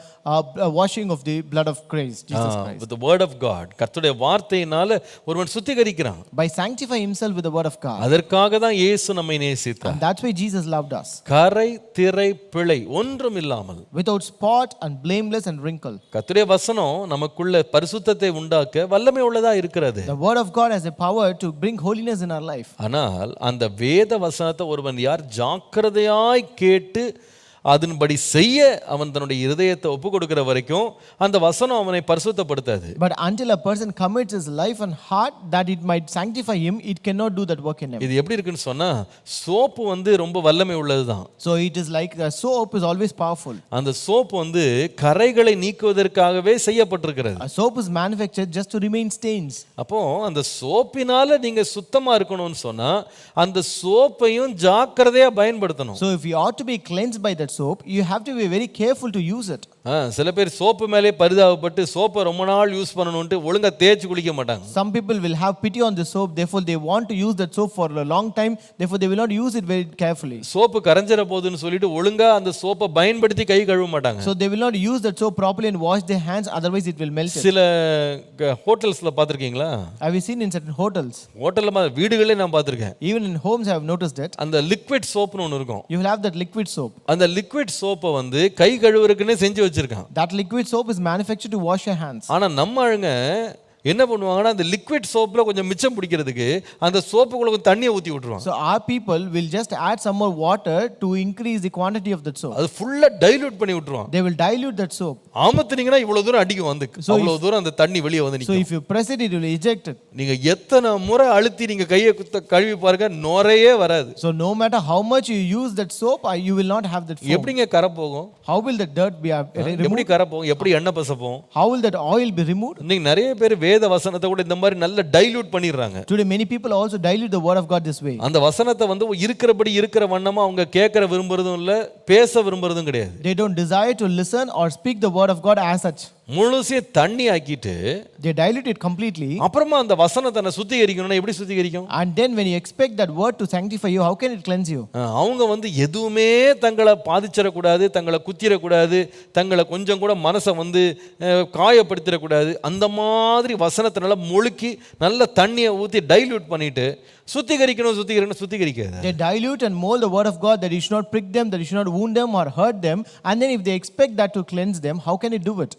washing of the blood of Christ, Jesus Christ. With the word of God, கர்த்தருடைய வார்த்தையினால ஒருவன் சுத்திகரிக்கிறான். By sanctifying himself with the word of God. அதற்காக தான் இயேசு நம்மை நேசித்தார். And that's why Jesus loved us. கரை திரை பிழை ஒன்றும் இல்லாமல், without spot and blameless and wrinkle. கர்த்தருடைய வசனம் நமக்குள்ள பரிசுத்தத்தை உண்டாக்க வல்லமை உள்ளதா இருக்கிறது. The word of God has a power to bring holiness in our life. ஆனால் அந்த வேத வசனத்தை ஒருவன் யார் ஜாக்கிரதையாய் கேட்டு அதன்படி செய்ய அவன் தன்னுடைய இதயத்தை ஒப்பு கொடுக்கிற வரைக்கும் அந்த வசனம் அவனை பரிசுத்தப்படுத்தாது. But until a person commits his life and heart that it might sanctify him, it cannot do that work in him. இது எப்படி இருக்குன்னு சொன்னா, சோப்பு ரொம்ப வல்லமை உள்ளதுதான். So it is like the soap is always powerful. அந்த soap கரைகளை நீக்குவதற்காகவே செய்யப்பட்டிருக்கிறது. A soap is manufactured just to remain stains. அப்போ அந்த சோப்பினால நீங்க சுத்தமா இருக்கணும்னு சொன்னா அந்த சோப்பையும் ஜாக்கிரதையா பயன்படுத்தணும். So if you ought to be cleansed by that soap, you have to be very careful to use it. சில பேர் சோப்பு மேலே பரிதாபப்பட்டு சோப்பை ரொம்ப நாள் யூஸ் பண்ணணும்னு ஒழுங்கா தேய்ச்சி குளிக்க மாட்டாங்க. Some people will have pity on the soap, therefore they want to use that soap for a long time, therefore they will not use it very carefully. Soap கரஞ்சற போதுன்னு சொல்லிட்டு ஒழுங்கா அந்த சோப்பை பயன்படுத்தி கை கழுவ மாட்டாங்க. So they will not use that soap properly and wash their hands, otherwise it will melt. சில ஹோட்டல்ஸ்ல பாத்திருக்கீங்களா? Have you seen in certain hotels? ஹோட்டல்ல வீடுகளே நான் பாத்திருக்கேன். Even in homes I have noticed it. அந்த லிக்விட் சோப்னு ஒன்னு இருக்கும். You will have that liquid soap. அந்த liquid சோப்பை கை கழுவுறதுக்குன்னே செஞ்சு வச்சிருக்கான். That liquid soap is manufactured to wash your hands. ஆனா நம்ம ஆளுங்க என்ன பண்ணுவாங்கன்னா அந்த லிக்விட் சோப்ல கொஞ்சம் மிச்சம் பிடிக்கிறதுக்கு அந்த சோப்புக்குள்ள கொஞ்சம் தண்ணியை ஊத்தி விட்டுருவாங்க. So our people will just add some more water to increase the quantity of that soap. அது ஃபுல்லா டைல்யூட் பண்ணி விட்டுருவாங்க. They will dilute that soap. ஆமத்துனீங்கன்னா இவ்வளவு தூரம் அடிக்கும் அவ்வளவு தூரம் அந்த தண்ணி வெளியே நிக்கும். So if you press it, it will eject it. நீங்க எத்தனை முறை அழுத்தி நீங்க கையை கழுவி பாருங்க, நுரையே வராது. So no matter how much you use that soap, you will not have that foam. எப்படிங்க கரை போகும்? How will the dirt be removed? எப்படி கரை போகும்? எப்படி எண்ணெய் பசை போகும்? How will that oil be removed? இன்னைக்கு நிறைய பேர் வேத வசனத்தை கூட இந்த மாதிரி நல்ல டைல்யூட் பண்ணிடுறாங்க. Today many people also dilute the word of God this way. அந்த வசனத்தை இருக்கிறபடி இருக்கிற வண்ணமா அவங்க கேட்கற விரும்புறதும் இல்ல, பேச விரும்புறதும் கிடையாது. They don't desire to listen or speak the word of God as such. முழுசே தண்ணி ஆக்கிட்டு they dilute it completely. அப்புறமா அந்த வசனத்தை சுத்திகரிக்கணும்னா எப்படி சுத்திகரிக்கும்? And then when you expect that word to sanctify you, how can it cleanse you? அவங்க எதுவுமே தங்களை பாதிச்சிட கூடாது, தங்களை குத்திர கூடாது, தங்களை கொஞ்சம் கூட மனசை காயப்படுத்திட கூடாது. அந்த மாதிரி வசனத்தினால முழுக்கி நல்ல தண்ணியை ஊத்தி டைல்யூட் பண்ணிட்டு சுத்திகரிக்காது. They dilute and mold the word of God that you should not prick them, that you should not wound them or hurt them, and then if they expect that to cleanse them, how can it do it?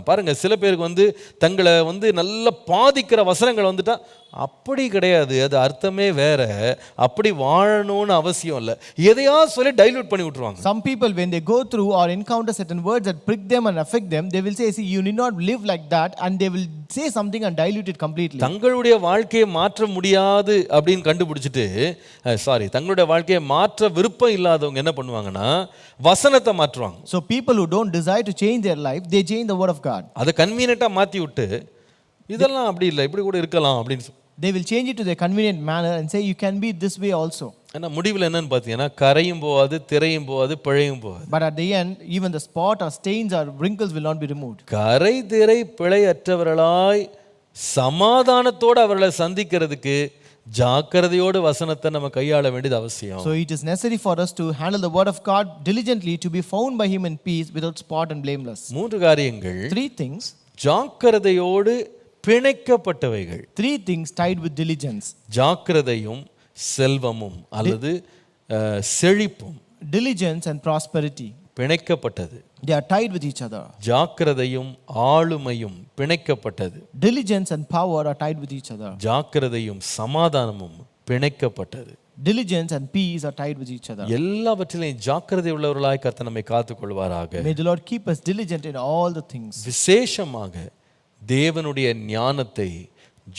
பாருங்க, சில பேருக்கு தங்களை நல்ல பாதிக்கிற வசனங்கள் வந்துட்டா அப்படி கிடையாது, அது அர்த்தமே வேற, அப்படி வாழணும்னு அவசியம் இல்லை, எதையா சொல்லி டைல்யூட் பண்ணி விட்டுருவாங்க. Some people when they go through or encounter certain words that prick them and affect them, they will say, see, you need not live like that, and they will say something and dilute it completely. தங்களுடைய வாழ்க்கையை மாற்ற முடியாது அப்படின்னு கண்டுபிடிச்சிட்டு தங்களுடைய வாழ்க்கையை மாற்ற விருப்பம் இல்லாதவங்க என்ன பண்ணுவாங்கன்னா வசனத்தை மாற்றுவாங்க. So people who don't desire to change their life, they change the word of God. அதை கன்வீனியன்ட்டா மாத்தி விட்டு இதெல்லாம் அப்படி இல்லை, இப்படி கூட இருக்கலாம் அப்படின்னு they will change it to their convenient manner and say you can be this way also. ஆனா முடிவில் என்னன்னு பார்த்தீங்கன்னா கரையும் போகாது, திரையும் போகாது, பிழையும் போகாது. But at the end, even the spot or stains or wrinkles will not be removed. கரை திரை பிழையற்றவர்களாய் சமாதானத்தோடு அவர்களை சந்திக்கிறதுக்கு ஜாக்கிரதையோடு வசனத்தை நம்ம கையாள வேண்டியது அவசியம். So it is necessary for us to handle the word of God diligently to be found by him in peace without spot and blameless. மூன்று காரியங்கள், three things, ஜாக்கிரதையோடு பிணைக்கப்பட்டவைகள். three things tied with diligence. ஜாக்கிரதையும் செல்வமும் அல்லது செழிப்பும் Diligence and prosperity, பிணைக்கப்பட்டது. they are tied with each other. ஜாக்கிரதையும் ஆளுமையும் பிணைக்கப்பட்டது. Diligence and power are tied with each other. ஜாக்கிரதையும் சமாதானமும் பிணைக்கப்பட்டது. Diligence and peace are tied with each other. எல்லாவற்றிலையும் ஜாக்கிரதை உள்ளவர்களாய் கர்த்தர் நம்மை காத்துக்கொள்வாராக. May the Lord keep us diligent in all the things. விசேஷமாக தேவனுடைய ஞானத்தை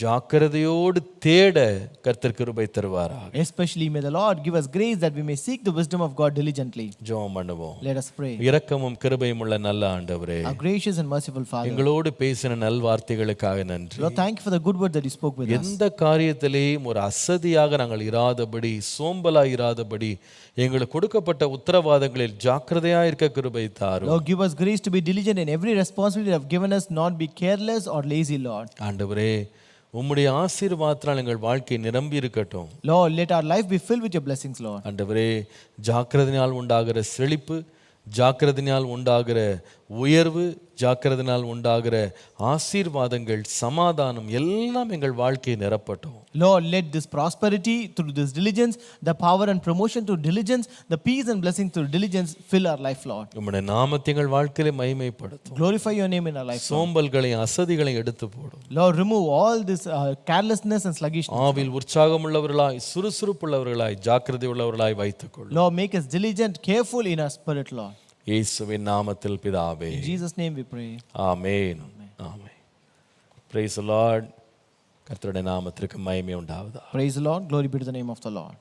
ஜாக்கிரதையோடு தேட கர்த்தர் கிருபை தருவாராக. Especially may the Lord give us grace that we may seek the wisdom of God diligently. ஜெபம் பண்ணுவோம். Let us pray. இரக்கமும் கிருபையும் உள்ள நல்ல ஆண்டவரே, Our gracious and merciful Father, எங்களோடு பேசின நல் வார்த்தைகளுக்காக நன்றி. Lord, thank you for the good word that you spoke with us. எந்த காரியத்திலேயும் ஒரு அசதியாக நாங்கள் இராதபடி, சோம்பலாய் இராதபடி, எங்களுக்கு கொடுக்கப்பட்ட உத்தரவாதங்களில் ஜாக்கிரதையாக இருக்க கிருபை தாரும். Lord, give us grace to be diligent in every responsibility you have given us, not be careless or lazy, Lord. ஆண்டவரே, உம்முடைய ஆசீர்வாதத்தால் எங்கள் வாழ்க்கை நிரம்பி இருக்கட்டும். Lord, let our life be filled with your blessings, Lord. ஆண்டவரே, ஜாக்கிரதையினால் உண்டாகிற செழிப்பு, ஜாக்கிரதையினால் உண்டாகிற உயர்வு, ஜாக்கிரதையினால் உண்டாகிற ஆசீர்வாதங்கள், சமாதானம் எல்லாம் எங்கள் வாழ்க்கையை நிரப்பட்டும். Lord, let this prosperity through this diligence, the power and promotion through diligence, the peace and blessing through diligence fill our life, Lord. உம்முடைய நாமத்தை எங்கள் வாழ்க்கையிலே மகிமைப்படுத்தும். Glorify your name in our life, Lord. சோம்பல்களையும் அசதிகளையும் எடுத்து போடும். Lord, remove all this carelessness and sluggishness. ஆவில் உற்சாகமுள்ளவர்களாய், சுறுசுறுப்புள்ளவர்களாய், ஜாக்கிரதை உள்ளவர்களாய் வைத்துக்கொள்ளும். Lord, make us diligent, careful in our spirit, Lord. இயேசுவின் நாமத்தில் பிதாவே. In Jesus' name we pray. Amen. Amen. Praise the Lord. கர்த்தருடைய நாமத்திற்கு மகிமை உண்டாவதாக. Praise the Lord. Glory be to the name of the Lord.